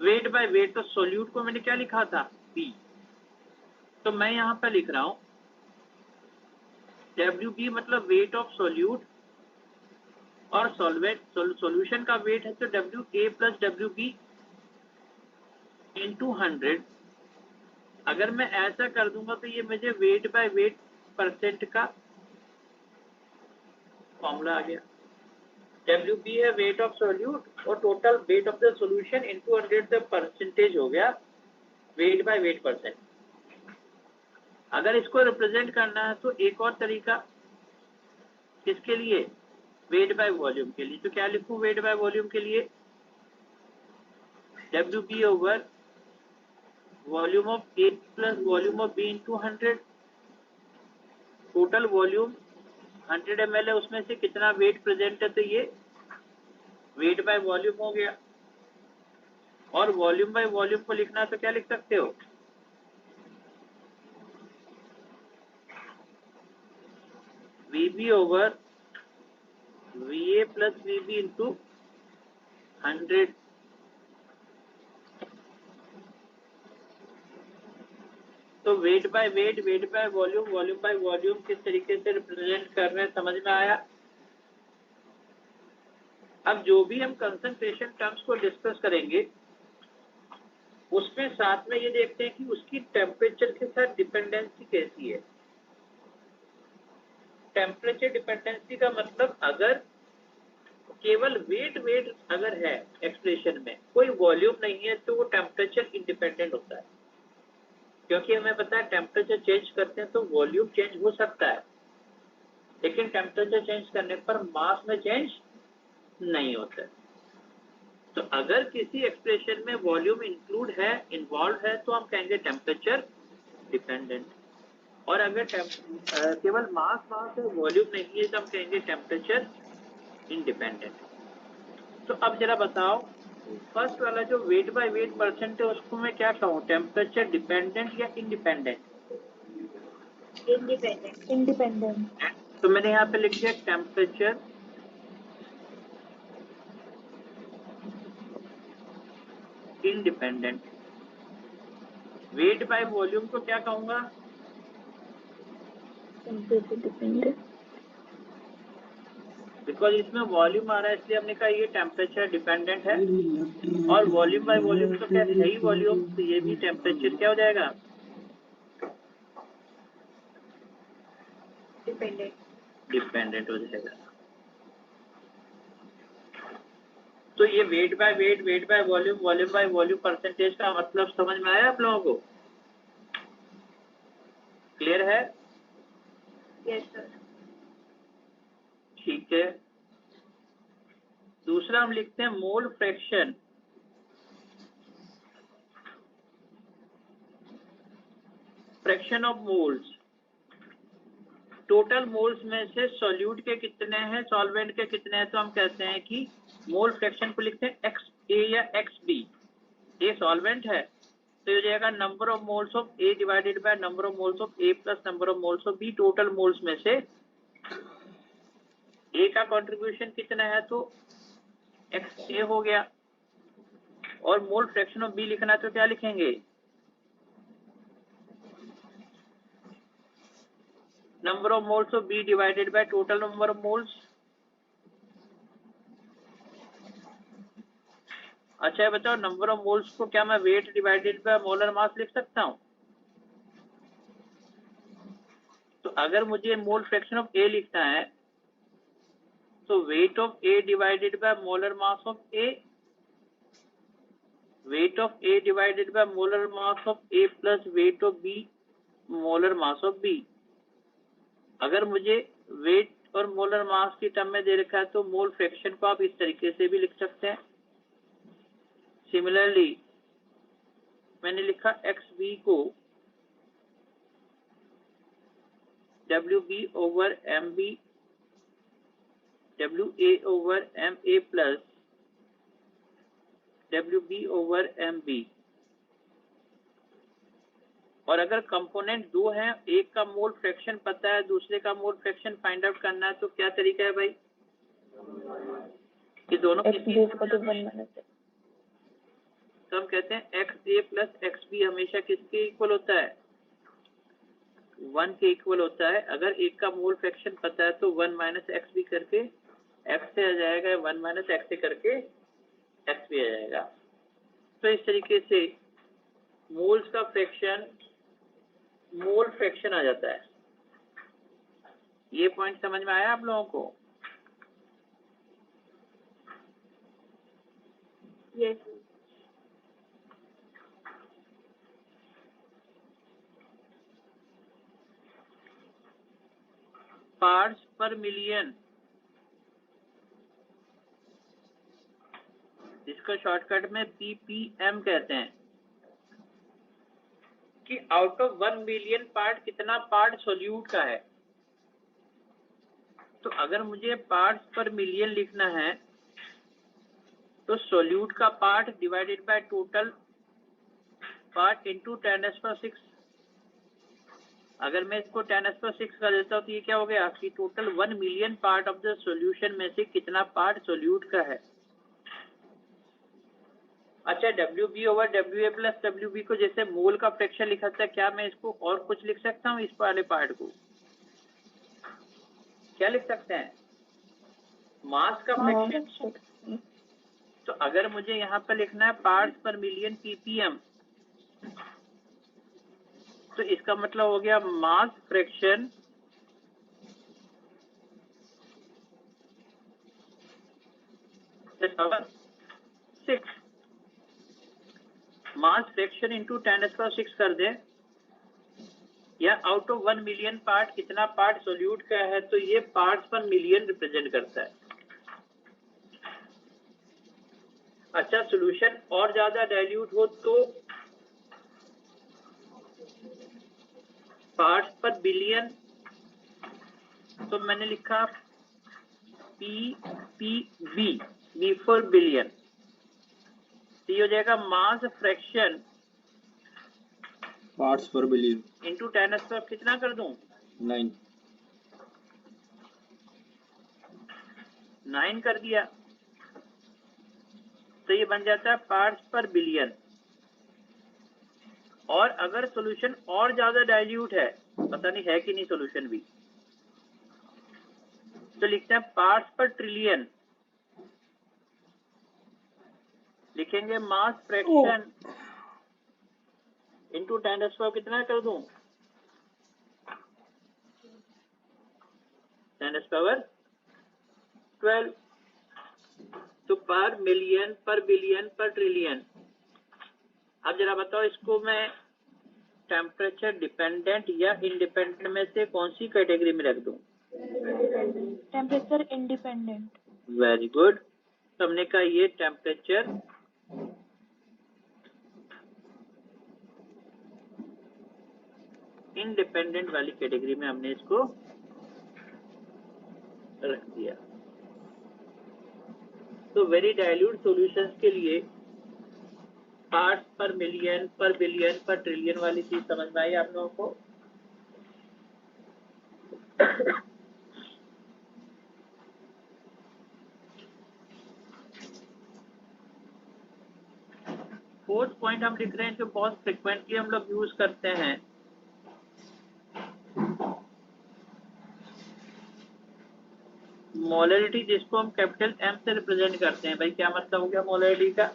वेट बाय वेट। तो सोल्यूट को मैंने क्या लिखा था? बी। तो मैं यहां पर लिख रहा हूं WB मतलब वेट ऑफ सोल्यूट, और सॉल्वेंट सॉल्यूशन का वेट है तो WA प्लस WB इंटू 100। अगर मैं ऐसा कर दूंगा तो ये मुझे वेट बाय वेट परसेंट का फॉर्मूला आ गया। WB है वेट ऑफ सोल्यूट, और total weight of the solution into 100 से परसेंटेज हो गया वेट बाय वेट परसेंट। अगर इसको रिप्रेजेंट करना है तो एक और तरीका, किसके लिए? वेट बाय वॉल्यूम के लिए। तो क्या लिखूं वेट बाय वॉल्यूम के लिए? WB over volume of A plus volume of B into 100। Total volume 100 ml है, उसमें से कितना वेट प्रेजेंट है, तो ये वेट बाय वॉल्यूम हो गया। और वॉल्यूम बाय वॉल्यूम को लिखना है तो क्या लिख सकते हो? VB over VA plus VB into 100। तो weight by weight, weight by volume, volume by volume किस तरीके से रिप्रेजेंट कर रहे हैं, समझ में आया? अब जो भी हम कंसंट्रेशन टर्म्स को डिस्कस करेंगे उसमें साथ में ये देखते हैं कि उसकी टेम्परेचर के साथ डिपेंडेंसी कैसी है। टेम्परेचर डिपेंडेंसी का मतलब अगर केवल वेट अगर है एक्सप्रेशन में, कोई वॉल्यूम नहीं है, तो वो टेम्परेचर इंडिपेंडेंट होता है, क्योंकि हमें पता है टेम्परेचर चेंज करते हैं तो वॉल्यूम चेंज हो सकता है, लेकिन टेम्परेचर चेंज करने पर मास में चेंज नहीं होता है। तो अगर किसी एक्सप्रेशन में वॉल्यूम इंक्लूड है, इन्वॉल्व है, तो हम कहेंगे टेम्परेचर डिपेंडेंट, और अगर केवल मास है, वॉल्यूम नहीं है, तो हम कहेंगे टेम्परेचर इंडिपेंडेंट। तो अब जरा बताओ, फर्स्ट वाला जो वेट बाय वेट परसेंट है उसको मैं क्या कहूँ, टेम्परेचर डिपेंडेंट या इंडिपेंडेंट? इंडिपेंडेंट। इंडिपेंडेंट। तो मैंने यहाँ पे लिख दिया temperature independent. Weight by volume को क्या कहूंगा? Temperature dependent. बिकॉज इसमें वॉल्यूम आ रहा है इसलिए हमने कहा ये टेम्परेचर डिपेंडेंट है, और वॉल्यूम बाय वॉल्यूम तो क्या है ही वॉल्यूम, तो ये भी टेम्परेचर क्या हो जाएगा, डिपेंडेंट हो जाएगा। तो ये weight by weight, weight by volume, volume by volume percentage का मतलब समझ में आया आप लोगों को? क्लियर है? Yes sir. ठीक है। दूसरा हम लिखते हैं mole fraction. Fraction of moles, total moles में से सॉल्यूट के कितने हैं, सॉल्वेंट के कितने हैं, तो हम कहते हैं कि मोल फ्रैक्शन को लिखते हैं एक्स ए या एक्स बी। ए सॉल्वेंट है तो ये जाएगा number of moles of A divided by number of moles of A plus number of moles of B. Total moles में से ए का कंट्रीब्यूशन कितना है, तो एक्स ए हो गया, और मोल फ्रैक्शन ऑफ बी लिखना है तो क्या लिखेंगे, number of moles of B divided by total number of moles. अच्छा है, बताओ नंबर ऑफ मोल्स को क्या मैं weight divided by molar mass लिख सकता हूं? तो अगर मुझे मोल फ्रैक्शन ऑफ ए लिखना है तो weight of A divided by molar mass of A, weight of A divided by molar mass of A plus weight of B molar mass of B. अगर मुझे वेट और मोलर मास की term में दे रखा है तो मोल फ्रैक्शन को आप इस तरीके से भी लिख सकते हैं। सिमिलरली मैंने लिखा एक्स बी को W B over M B, W A over M A plus W B over M B. और अगर कंपोनेंट दो हैं, एक का मोल फ्रैक्शन पता है, दूसरे का मोल फ्रैक्शन फाइंड आउट करना है, तो क्या तरीका है भाई, ये दोनों किसी तो हम कहते हैं एक्स ए प्लस एक्स बी हमेशा किसके इक्वल होता है, 1 के इक्वल होता है। अगर एक का मोल फ्रैक्शन पता है तो 1 माइनस एक्स बी करके एक्स से आ जाएगा, 1 माइनस एक्स से करके एक्स भी आ जाएगा। तो इस तरीके से मोल्स का फ्रैक्शन मोल फ्रैक्शन आ जाता है। ये पॉइंट समझ में आया आप लोगों को? यस। पार्ट्स पर मिलियन, जिसको शॉर्टकट में पीपीएम कहते हैं, कि आउट ऑफ 1 मिलियन पार्ट कितना पार्ट सोल्यूट का है। तो अगर मुझे पार्ट्स पर मिलियन लिखना है तो सोल्यूट का part divided by total part into 10⁻⁶। अगर मैं इसको 10⁻⁶ कर देता हूँ तो ये क्या हो गया कि total 1 million part of the solution में से कितना पार्ट सोल्यूट का है। अच्छा, WB over WA plus WB को जैसे मोल का फ्रैक्शन लिखा था, क्या मैं इसको और कुछ लिख सकता हूँ? इस वाले पार्ट को क्या लिख सकते हैं? मास का फ्रैक्शन। तो अगर मुझे यहाँ पर लिखना है पार्ट्स पर मिलियन ppm, तो इसका मतलब हो गया mass fraction power 6, mass fraction into 10⁻⁶ कर दे, या आउट ऑफ 1 मिलियन पार्ट कितना पार्ट सोल्यूट का है, तो ये पार्ट्स पर मिलियन रिप्रेजेंट करता है। अच्छा, सॉल्यूशन और ज्यादा डाइल्यूट हो तो पार्ट्स पर बिलियन, तो मैंने लिखा PPB, B फॉर बिलियन। तो ये हो जाएगा mass fraction parts per billion into 10⁻, कितना कर दूं? 9 कर दिया, तो ये बन जाता है पार्ट्स पर बिलियन। और अगर सॉल्यूशन और ज्यादा डाइल्यूट है, पता नहीं है कि नहीं सॉल्यूशन भी, तो लिखते हैं पार्ट्स पर ट्रिलियन। लिखेंगे मास फ्रैक्शन इंटू 10⁻, कितना कर दूं? 10⁻12। तो पर मिलियन, पर बिलियन, पर ट्रिलियन। अब जरा बताओ, इसको मैं टेम्परेचर डिपेंडेंट या इंडिपेंडेंट में से कौन सी कैटेगरी में रख दूं? Temperature independent. Very good. तो हमने कहा ये टेम्परेचर इंडिपेंडेंट वाली कैटेगरी में हमने इसको रख दिया। तो वेरी डाइल्यूट सॉल्यूशंस के लिए पार्ट्स पर मिलियन, पर बिलियन, पर ट्रिलियन वाली चीज समझ में आई आप लोगों को? फोर्थ पॉइंट हम लिख रहे हैं जो बहुत फ्रिक्वेंटली हम लोग यूज करते हैं, मोलरिटी, जिसको हम कैपिटल M से रिप्रेजेंट करते हैं। भाई क्या मतलब हो गया मोलरिटी का?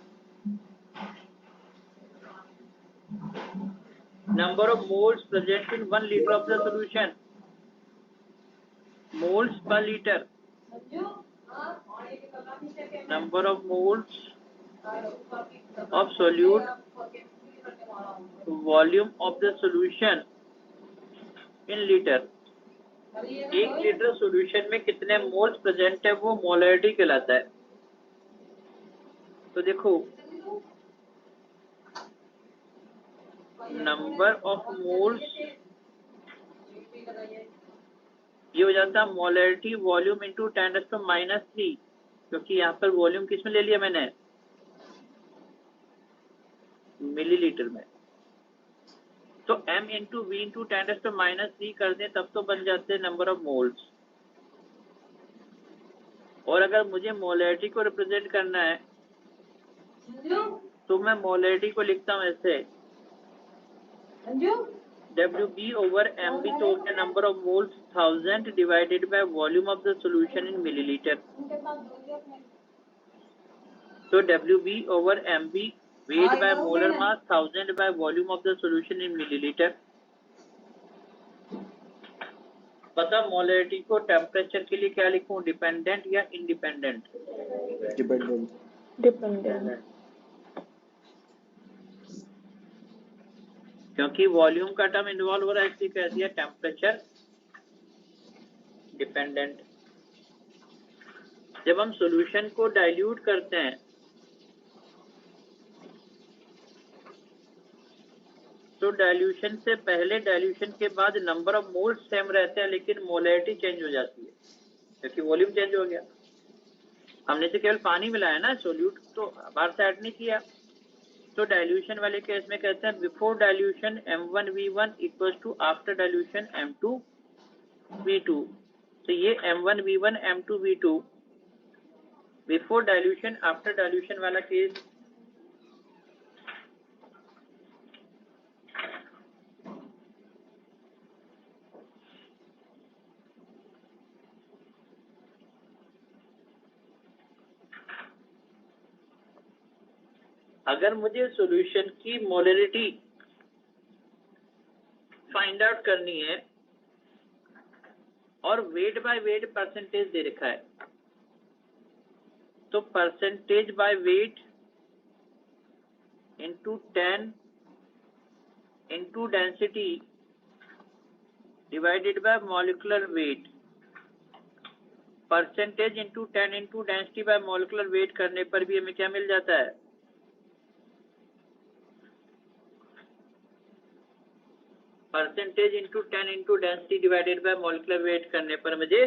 Number of moles present in 1 litre of the solution, moles per litre, number of moles of solute, volume of the solution in litre. 1 litre solution में कितने मोल्स प्रेजेंट है वो मोलरिटी कहलाता है। तो देखो, नंबर ऑफ मोल्स, ये हो जाता है मोलरिटी वॉल्यूम इंटू 10⁻⁻3, क्योंकि यहाँ पर वॉल्यूम किस में ले लिया मैंने? मिलीलीटर में। तो M इंटू V इंटू 10⁻³ कर दें तब तो बन जाते हैं नंबर ऑफ मोल्स। और अगर मुझे मोलरिटी को रिप्रेजेंट करना है तो मैं मोलरिटी को लिखता हूँ ऐसे, WB ओवर MB, तो हो गया number of moles 1000 divided by volume of the solution in millilitre. तो WB over MB weight by molar mass 1000 by volume of the solution in millilitre. पता मोलरिटी को टेम्परेचर के लिए क्या लिखूं, डिपेंडेंट या इंडिपेंडेंट? डिपेंडेंट। क्योंकि वॉल्यूम का टर्म इन्वॉल्व हो रहा है इसलिए कह दिया टेम्परेचर डिपेंडेंट। जब हम सॉल्यूशन को डाइल्यूट करते हैं तो डाइल्यूशन से पहले, डाइल्यूशन के बाद नंबर ऑफ मोल्स सेम रहते हैं, लेकिन मोलरिटी चेंज हो जाती है क्योंकि वॉल्यूम चेंज हो गया। हमने तो केवल पानी मिलाया ना, सोल्यूट तो बाहर से ऐड नहीं किया। तो डाइल्यूशन वाले केस में कहते हैं before dilution M1V1 equals to after dilution M2V2। तो ये M1V1 M2V2 before dilution after dilution वाला केस अगर मुझे सॉल्यूशन की मोलरिटी फाइंड आउट करनी है और वेट बाय वेट परसेंटेज दे रखा है, तो percentage by weight into 10 into density divided by molecular weight, percentage into 10 into density bye molecular weight करने पर भी हमें क्या मिल जाता है? Percentage into 10 into density divided by molecular weight करने पर मुझे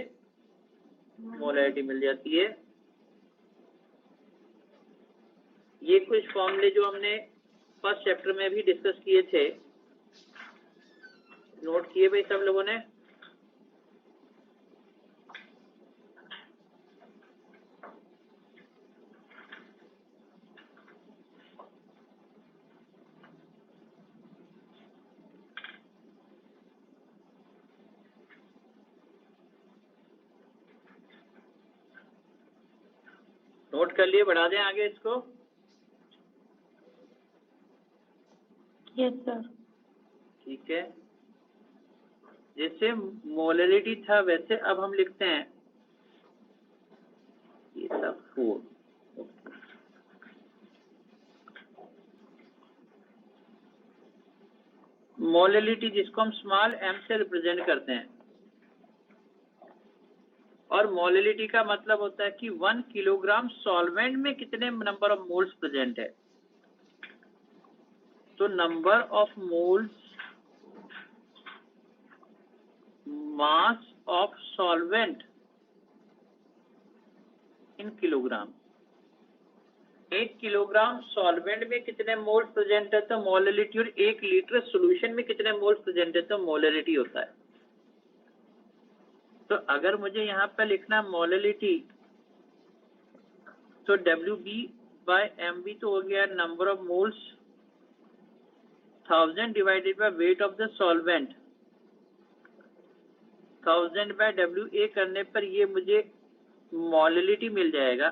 मोलैरिटी मिल जाती है। ये कुछ फॉर्मूले जो हमने फर्स्ट चैप्टर में भी डिस्कस किए थे, नोट किए भाई सब लोगों ने? नोट कर लिए? बढ़ा दें आगे इसको? Yes sir. ठीक है, जैसे मोलैरिटी था वैसे अब हम लिखते हैं ये सब 4। मोलैरिटी जिसको हम स्मॉल m से रिप्रेजेंट करते हैं, और मोलैरिटी का मतलब होता है कि 1 किलोग्राम सॉल्वेंट में कितने नंबर ऑफ मोल्स प्रेजेंट है। तो number of moles mass of solvent in kilogram. 1 kilogram solvent में कितने मोल्स प्रेजेंट है तो मोलैरिटी, और 1 लीटर सॉल्यूशन में कितने मोल्स प्रेजेंट है तो मोलैरिटी होता है। तो अगर मुझे यहाँ पर लिखना मोलैरिटी, तो WB/MB तो हो गया number of moles 1000 divided by weight of the solvent, 1000 by WA करने पर ये मुझे मोलैरिटी मिल जाएगा।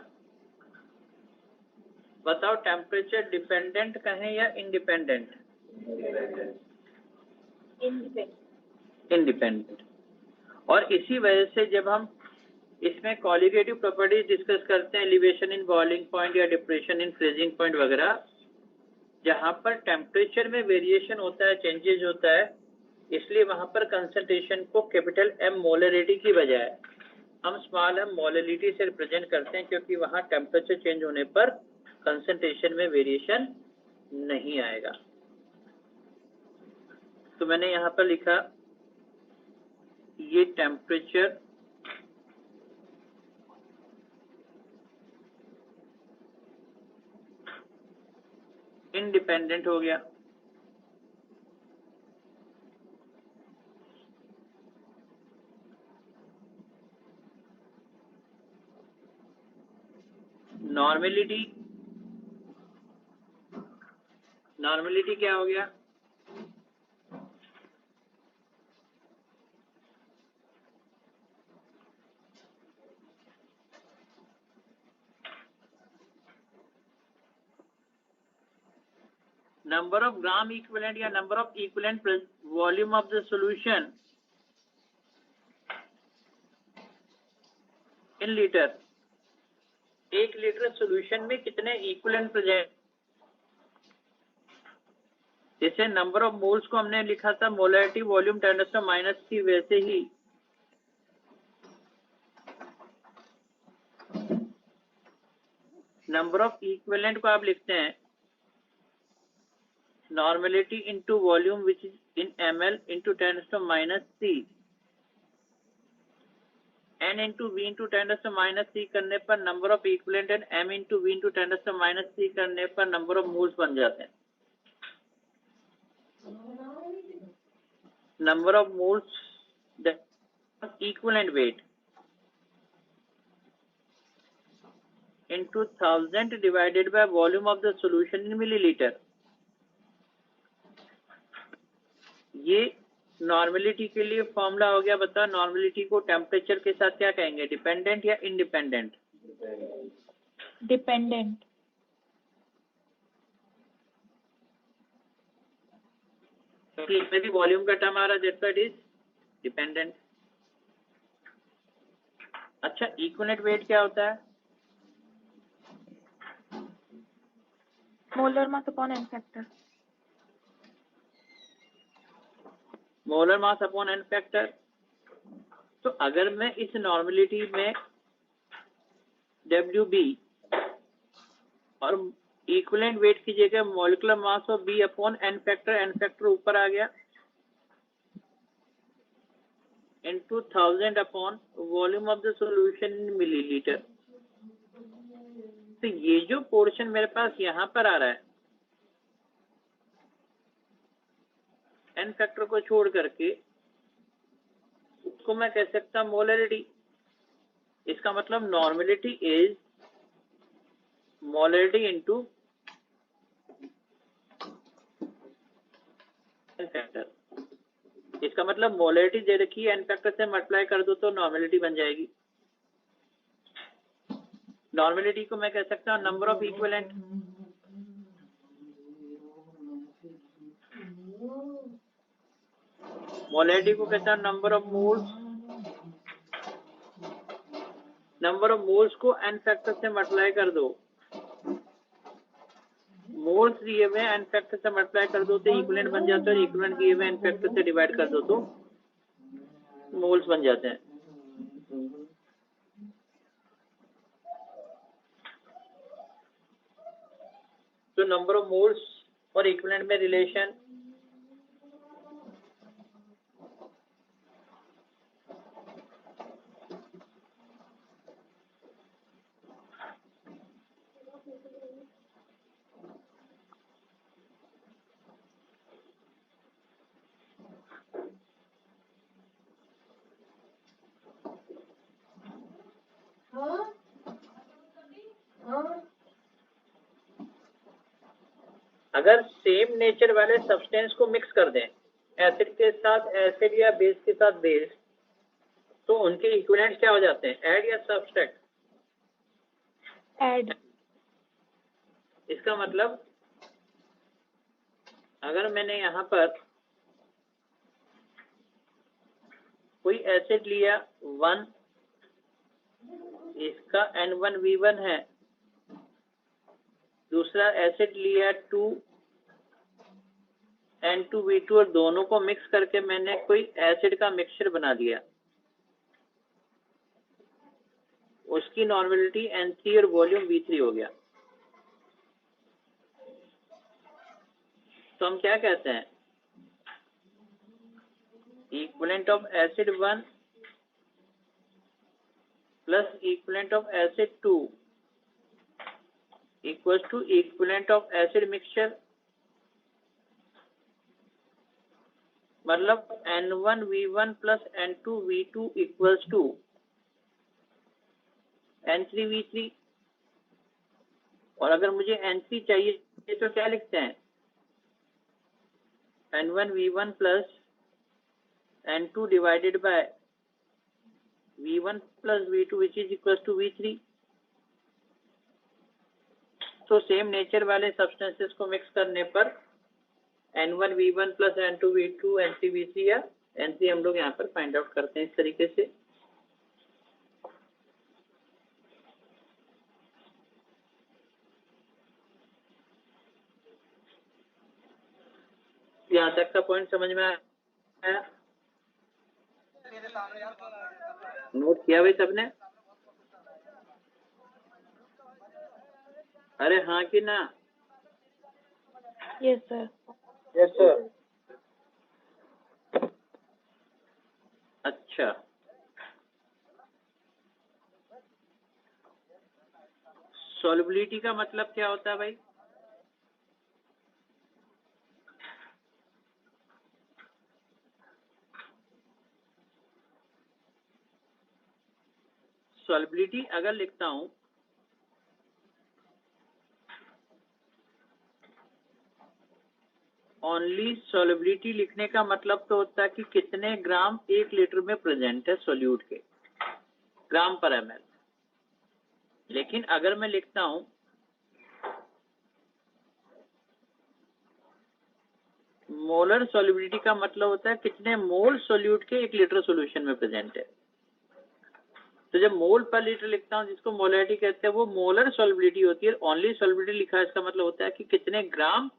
बताओ टेम्परेचर डिपेंडेंट कहें या इंडिपेंडेंट? इंडिपेंडेंट। और इसी वजह से जब हम इसमें क्वालिटेटिव प्रॉपर्टीज डिस्कस करते हैं, एलिवेशन इन बॉइलिंग पॉइंट या डिप्रेशन इन फ्रीजिंग पॉइंट वगैरह, जहां पर टेम्परेचर में वेरिएशन होता है, चेंजेस होता है, इसलिए वहां पर कंसंट्रेशन को कैपिटल M मोलैरिटी की बजाय हम स्मॉल m मोलैरिटी से रिप्रेजेंट करते हैं, क्योंकि वहां टेम्परेचर चेंज होने पर कंसंट्रेशन में वेरिएशन नहीं आएगा। तो मैंने यहाँ पर लिखा ये टेम्परेचर इंडिपेंडेंट हो गया। नॉर्मेलिटी क्या हो गया? नंबर ऑफ ग्राम इक्विवेलेंट या number of equivalent volume of the solution in litre. 1 litre solution में कितने इक्विवेलेंट प्रेजेंट। जैसे नंबर ऑफ मोल्स को हमने लिखा था मोलैरिटी वॉल्यूम 10⁻⁻3, वैसे ही नंबर ऑफ इक्विवेलेंट को आप लिखते हैं normality into volume which is in ml into 10⁻³ n into v into 10⁻³ करने पर number of equivalent and m into v into 10⁻³ करने पर नंबर ऑफ मोल्स बन जाते हैं। Number of moles equivalent weight into 1000 divided by volume of the solution in millilitre. ये normality के लिए फॉर्मूला हो गया। बता नॉर्मेलिटी को टेम्परेचर के साथ क्या कहेंगे, डिपेंडेंट या इंडिपेंडेंट? डिपेंडेंट। क्योंकि इसमें भी वॉल्यूम का टर्म आ रहा है, that's why it is dependent. अच्छा, इक्विवेलेंट वेट क्या होता है? Molar mass upon N factor. Molar mass upon N factor. तो अगर मैं इस नॉर्मेलिटी में WB और इक्विवेलेंट वेट की जगह molecular mass of B upon N factor ऊपर आ गया into 1000 upon volume of the solution in millilitre. तो ये जो पोर्शन मेरे पास यहाँ पर आ रहा है एन फैक्टर को छोड़ करके, उसको मैं कह सकता हूँ मोलरिटी। इसका मतलब normality is molarity into N factor. इसका मतलब मोलरिटी दे रखी है, एन फैक्टर से मल्टीप्लाई कर दो तो नॉर्मेलिटी बन जाएगी। नॉर्मेलिटी को मैं कह सकता हूँ नंबर ऑफ इक्विवेलेंट। मोलरिटी को कहता हूँ number of moles. Number of moles को एन फैक्टर से मल्टीप्लाई कर दो, मोल्स दिए हुए एन फैक्टर से मल्टीप्लाई कर दो तो इक्विवेलेंट बन जाता है, इक्विवेलेंट दिए हुए एन फैक्टर से डिवाइड कर दो तो मोल्स बन जाते हैं। तो नंबर ऑफ मोल्स और इक्विवेलेंट में रिलेशन अगर सेम नेचर वाले सब्सटेंस को मिक्स कर दें, एसिड के साथ एसिड या बेस के साथ बेस, तो उनके इक्विवेलेंट्स क्या हो जाते हैं, ऐड या सब्सट्रैक्ट? ऐड। इसका मतलब अगर मैंने यहाँ पर कोई एसिड लिया 1, इसका N1V1 है, दूसरा एसिड लिया 2 N2V2 और दोनों को मिक्स करके मैंने कोई एसिड का मिक्सचर बना दिया, उसकी नॉर्मेलिटी N3 और वॉल्यूम V3 हो गया। तो हम क्या कहते हैं, equivalent of acid 1 plus equivalent of acid 2 equals to equivalent of acid mixture. मतलब N1V1 plus N2V2 equals to N3V3। और अगर मुझे N3 चाहिए तो क्या लिखते हैं, N1V1 plus N2 divided by V1 plus V2 which is equals to V3। तो सेम नेचर वाले सब्सटेंसेस को मिक्स करने पर N1V1 प्लस N2V2 N3V3 या N3 हम लोग यहाँ पर फाइंड आउट करते हैं इस तरीके से। यहाँ तक का पॉइंट समझ में आया? नोट किया भाई सबने? अरे हाँ कि ना? Yes sir. Yes sir. अच्छा, सॉल्युबिलिटी का मतलब क्या होता है भाई? सॉल्युबिलिटी अगर लिखता हूं ओनली सॉल्युबिलिटी लिखने का मतलब तो होता है कि कितने ग्राम 1 लीटर में प्रेजेंट है सोल्यूट के, ग्राम पर ml। लेकिन अगर मैं लिखता हूं मोलर सॉल्युबिलिटी का मतलब होता है कितने मोल सोल्यूट के 1 लीटर सॉल्यूशन में प्रेजेंट है। तो जब मोल पर लीटर लिखता हूं जिसको मोलैरिटी कहते हैं वो मोलर सॉल्युबिलिटी होती है। ओनली सॉल्युबिलिटी लिखा है इसका मतलब होता है कि कितने ग्राम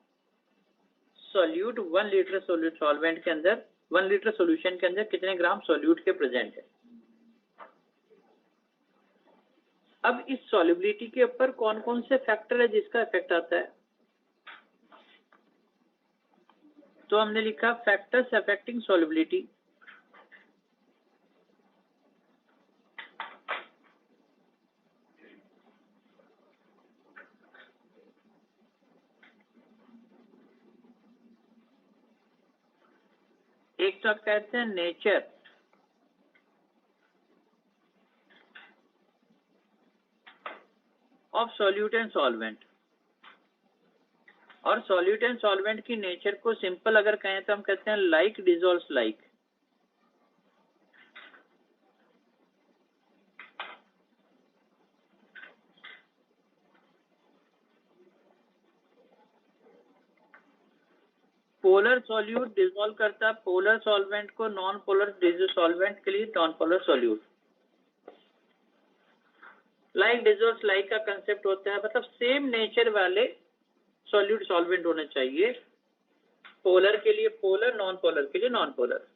सॉल्यूट 1 लीटर सॉल्वेंट के अंदर 1 लीटर सॉल्यूशन के अंदर कितने ग्राम सॉल्यूट के प्रेजेंट है। अब इस सॉल्युबिलिटी के ऊपर कौन कौन से फैक्टर है जिसका इफेक्ट आता है, तो हमने लिखा फैक्टर्स अफेक्टिंग सॉल्युबिलिटी। एक तो कहते हैं nature, of solute and solvent. और सॉल्यूट एंड सॉल्वेंट की नेचर को सिंपल अगर कहें तो हम कहते हैं like dissolves like. Polar solute dissolve करता है पोलर सॉल्वेंट को नॉन पोलर सॉल्वेंट के लिए non polar solute. Like dissolves like का कंसेप्ट होता है मतलब सेम नेचर वाले सॉल्यूट सॉल्वेंट होने चाहिए, पोलर के लिए पोलर, नॉन पोलर के लिए नॉन पोलर।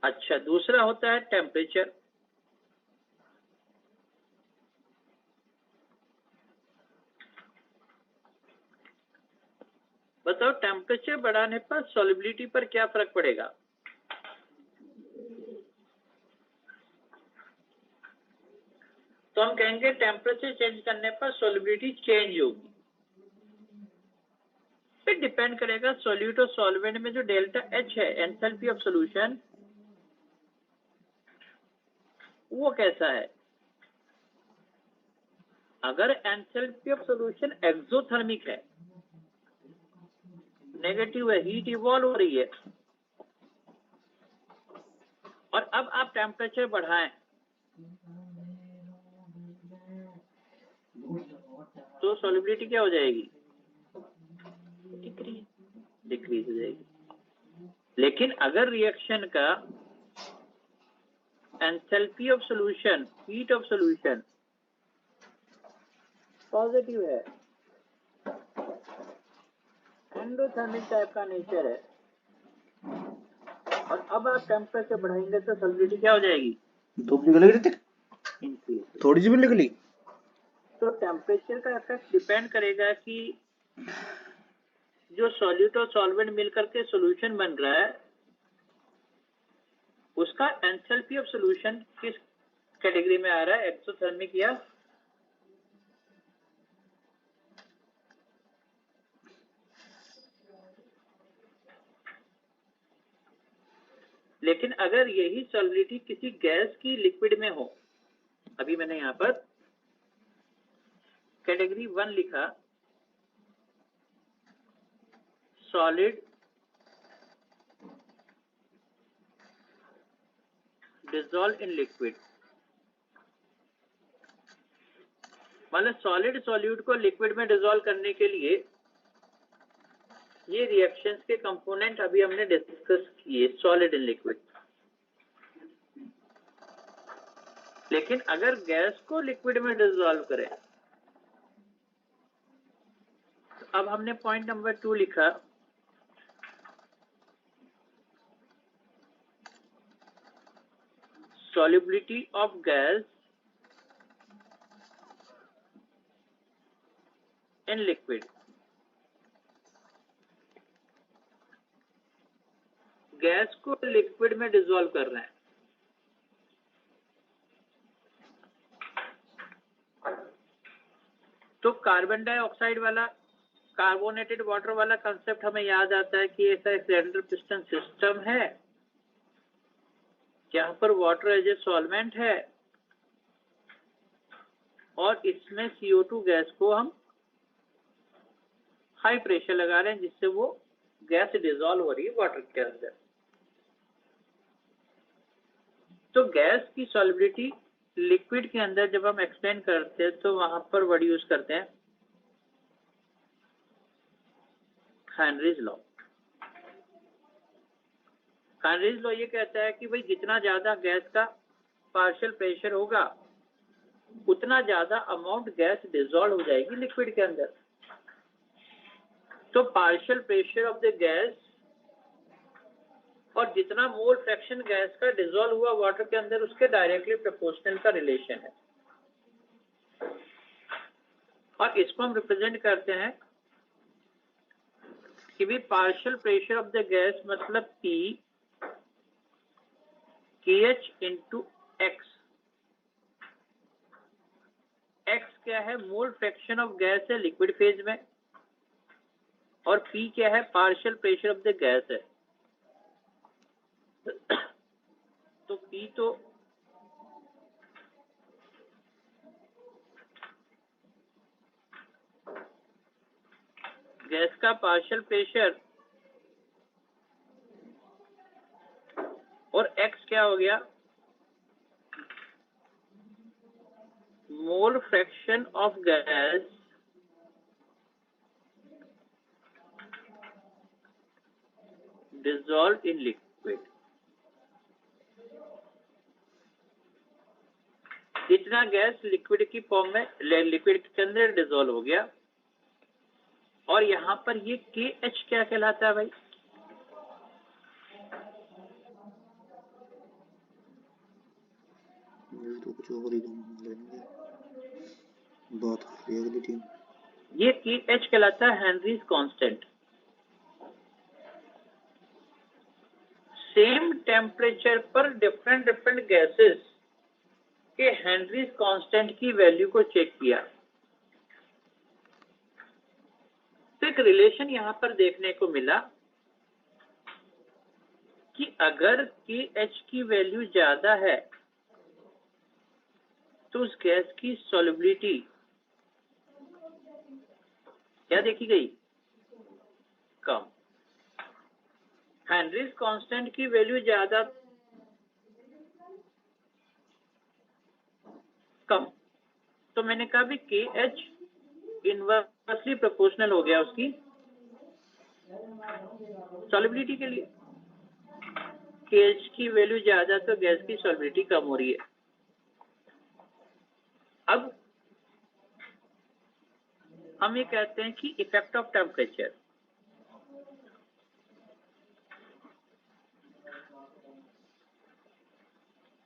अच्छा, दूसरा होता है टेम्परेचर। बताओ टेम्परेचर बढ़ाने पर सॉल्युबिलिटी पर क्या फर्क पड़ेगा। तो हम कहेंगे टेम्परेचर चेंज करने पर सॉल्युबिलिटी चेंज होगी। फिर डिपेंड करेगा सॉल्यूट और सॉल्वेंट में जो डेल्टा एच है एंथैल्पी ऑफ सॉल्यूशन वो कैसा है। अगर एंथैल्पी ऑफ सॉल्यूशन एक्सोथर्मिक है, नेगेटिव है, हीट इवॉल्व हो रही है, और अब आप टेम्परेचर बढ़ाएं तो सॉल्युबिलिटी क्या हो जाएगी, डिक्रीज हो जाएगी। लेकिन अगर रिएक्शन का enthalpy of solution, heat of solution positive है, एंडोथर्मिक टाइप का नेचर है, और अब आप टेम्परेचर बढ़ाएंगे तो सॉल्युबिलिटी क्या हो जाएगी, धूप निकल गई थी इंक्रीज। थोड़ी सी भी निकली। तो टेम्परेचर का इफेक्ट डिपेंड करेगा कि जो सॉल्यूट और सॉल्वेंट मिलकर के सॉल्यूशन बन रहा है उसका एंथैल्पी ऑफ सॉल्यूशन किस कैटेगरी में आ रहा है, एक्सोथर्मिक या लेकिन अगर यही सॉल्युबिलिटी किसी गैस की लिक्विड में हो, अभी मैंने यहां पर कैटेगरी 1 लिखा, सॉलिड डिसॉल्व इन लिक्विड, मतलब सॉलिड सॉल्यूट को लिक्विड में डिसॉल्व करने के लिए ये रिएक्शंस के कंपोनेंट अभी हमने डिस्कस किए, सॉलिड इन लिक्विड। लेकिन अगर गैस को लिक्विड में डिसॉल्व करें, तो अब हमने पॉइंट नंबर 2 लिखा, solubility of gas in liquid। Gas को लिक्विड में डिसॉल्व कर रहे हैं, तो कार्बन डाइऑक्साइड वाला, कार्बोनेटेड वाटर वाला कंसेप्ट हमें याद आता है कि ऐसा एक सिलेंडर पिस्टन सिस्टम है जहां पर वाटर एज ए सॉल्वेंट है और इसमें CO2 गैस को हम हाई प्रेशर लगा रहे हैं जिससे वो गैस डिसॉल्व हो रही है वाटर के अंदर। तो गैस की सॉल्युबिलिटी लिक्विड के अंदर जब हम एक्सप्लेन करते हैं तो वहां पर वर्ड यूज करते हैं हेनरीज लॉ। हेनरीज लॉ ये कहता है कि भाई जितना ज्यादा गैस का पार्शियल प्रेशर होगा उतना ज्यादा अमाउंट गैस डिसॉल्व हो जाएगी लिक्विड के अंदर। तो partial pressure of the gas और जितना मोल फ्रैक्शन गैस का डिसॉल्व हुआ वाटर के अंदर उसके डायरेक्टली प्रोपोर्शनल का रिलेशन है। और इसको हम रिप्रेजेंट करते हैं कि भी partial pressure of the gas मतलब P KH into x. X क्या है? मोल फ्रैक्शन ऑफ गैस है लिक्विड फेज में, और P क्या है? Partial pressure of the gas है। तो P तो गैस का पार्शियल प्रेशर और X क्या हो गया? Mole fraction of gas dissolve in liquid. जितना गैस लिक्विड की फॉर्म में लिक्विड के अंदर डिसॉल्व हो गया। और यहां पर ये KH क्या कहलाता है भाई? तो कुछ और ही लेंगे, बात कर रही है अगली टीम। ये KH कहलाता है हेनरीज कांस्टेंट। सेम टेम्परेचर पर डिफरेंट डिफरेंट गैसेस के हेनरीज कांस्टेंट की वैल्यू को चेक किया तो एक रिलेशन यहां पर देखने को मिला कि अगर KH की वैल्यू ज्यादा है तो उस गैस की सॉल्युबिलिटी क्या देखी गई? कम। हेनरीज कांस्टेंट की वैल्यू ज्यादा कम, तो मैंने कहा भी KH इनवर्सली प्रोपोर्शनल हो गया उसकी सॉल्युबिलिटी के लिए। KH की वैल्यू ज्यादा तो गैस की सॉल्युबिलिटी कम हो रही है। अब हम ये कहते हैं कि इफेक्ट ऑफ टेम्परेचर।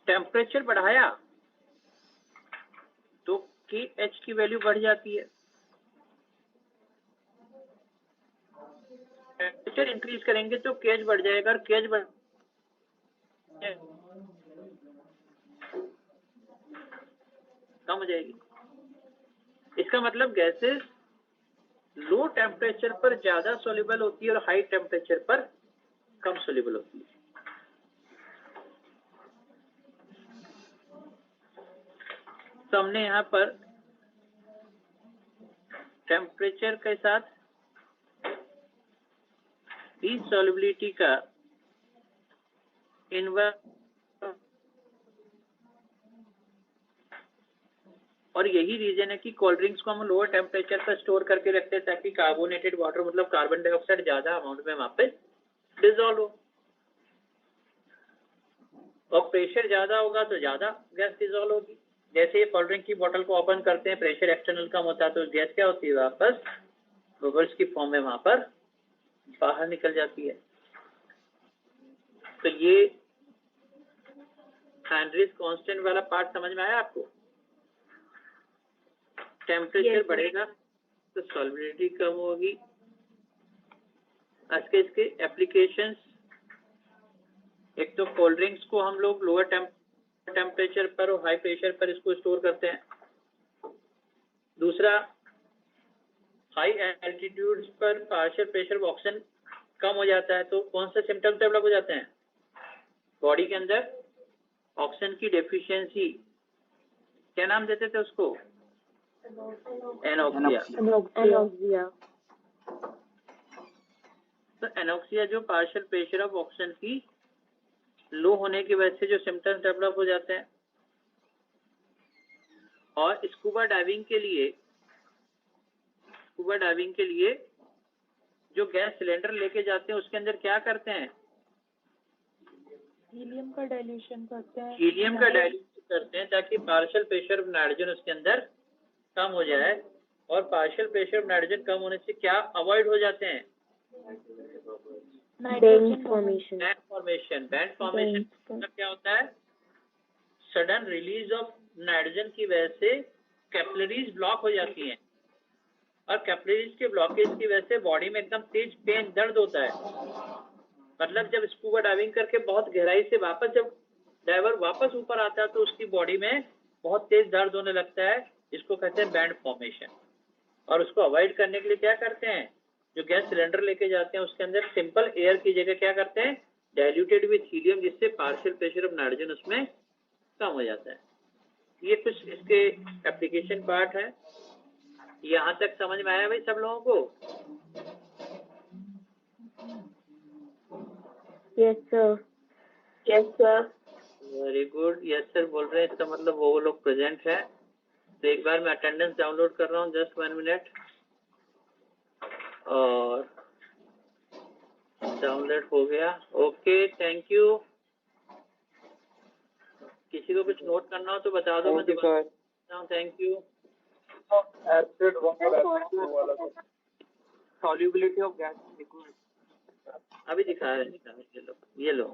टेम्परेचर बढ़ाया तो KH की वैल्यू बढ़ जाती है। टेम्परेचर इंक्रीज करेंगे तो KH बढ़ जाएगा, और KH बढ़ कम हो जाएगी। इसका मतलब गैसेस लो टेम्परेचर पर ज्यादा सोल्यूबल होती है और हाई टेम्परेचर पर कम सोल्यूबल होती है। तो हमने यहां पर टेम्परेचर के साथ इस सॉल्युबिलिटी का इनवर्स, और यही रीजन है कि कोल्ड ड्रिंक्स को हम लोअर टेम्परेचर पर स्टोर करके रखते हैं ताकि कार्बोनेटेड वाटर मतलब कार्बन डाइऑक्साइड ज्यादा अमाउंट में वहां पे डिसॉल्व हो। और प्रेशर ज्यादा होगा तो ज्यादा गैस डिसॉल्व होगी। जैसे कोल्ड ड्रिंक की बोतल को ओपन करते हैं, प्रेशर एक्सटर्नल कम होता है तो गैस क्या होती है? वापस बबल्स की फॉर्म में वहां पर बाहर निकल जाती है। तो ये हेनरीज कांस्टेंट वाला पार्ट समझ में आया आपको? टेम्परेचर बढ़ेगा तो सॉल्युबिलिटी कम होगी। आज के इसके एप्लीकेशंस, एक तो कोल्ड ड्रिंक्स को हम लोग लोअर टेम्परेचर पर और हाई प्रेशर पर इसको स्टोर करते हैं। दूसरा, हाई एल्टीट्यूड पर पार्शियल प्रेशर ऑक्सीजन कम हो जाता है तो कौन से सिम्टम्स डेवलप हो जाते हैं? बॉडी के अंदर ऑक्सीजन की डेफिशिएंसी, क्या नाम देते थे उसको? एनोक्सिया। तो एनोक्सिया जो पार्शियल प्रेशर ऑफ ऑक्सीजन की लो होने की वजह से जो सिम्टम्स डेवलप हो जाते हैं। और स्कूबा डाइविंग के लिए जो गैस सिलेंडर लेके जाते हैं उसके अंदर क्या करते हैं? हीलियम का डाइल्यूशन करते हैं। हीलियम का डाइल्यूशन करते हैं ताकि पार्शियल प्रेशर ऑफ नाइट्रोजन उसके अंदर कम हो जाए। और पार्शियल प्रेशर ऑफ नाइट्रोजन कम होने से क्या अवॉइड हो जाते हैं? Band formation. Band formation. Band formation मतलब क्या होता है? सडन रिलीज ऑफ नाइट्रोजन की वजह से कैपिलरीज ब्लॉक हो जाती हैं और कैपिलरीज के ब्लॉकेज की वजह से बॉडी में एकदम तेज पेन दर्द होता है। मतलब जब स्कूबा डाइविंग करके बहुत गहराई से वापस जब डाइवर वापस ऊपर आता है तो उसकी बॉडी में बहुत तेज दर्द होने लगता है, इसको कहते हैं बैंड फॉर्मेशन। और उसको अवॉइड करने के लिए क्या करते हैं? जो गैस सिलेंडर लेके जाते हैं उसके अंदर सिंपल एयर की जगह क्या करते हैं? डाइल्यूटेड विथ हीलियम, जिससे पार्शियल प्रेशर ऑफ नाइट्रोजन उसमें कम हो जाता है। ये कुछ इसके एप्लीकेशन पार्ट है। यहाँ तक समझ में आया भाई सब लोगों को? Yes sir. Yes sir. Very good. Yes sir बोल रहे हैं, इसका मतलब वो लोग प्रेजेंट है। तो एक बार मैं अटेंडेंस डाउनलोड कर रहा हूँ, जस्ट 1 मिनट। और डाउनलोड हो गया। Okay, thank you. किसी को कुछ नोट करना हो तो बता दो, मैं दोबारा हूँ। Thank you. Solubility of gas liquid अभी दिखा रहे हैं, ये लो।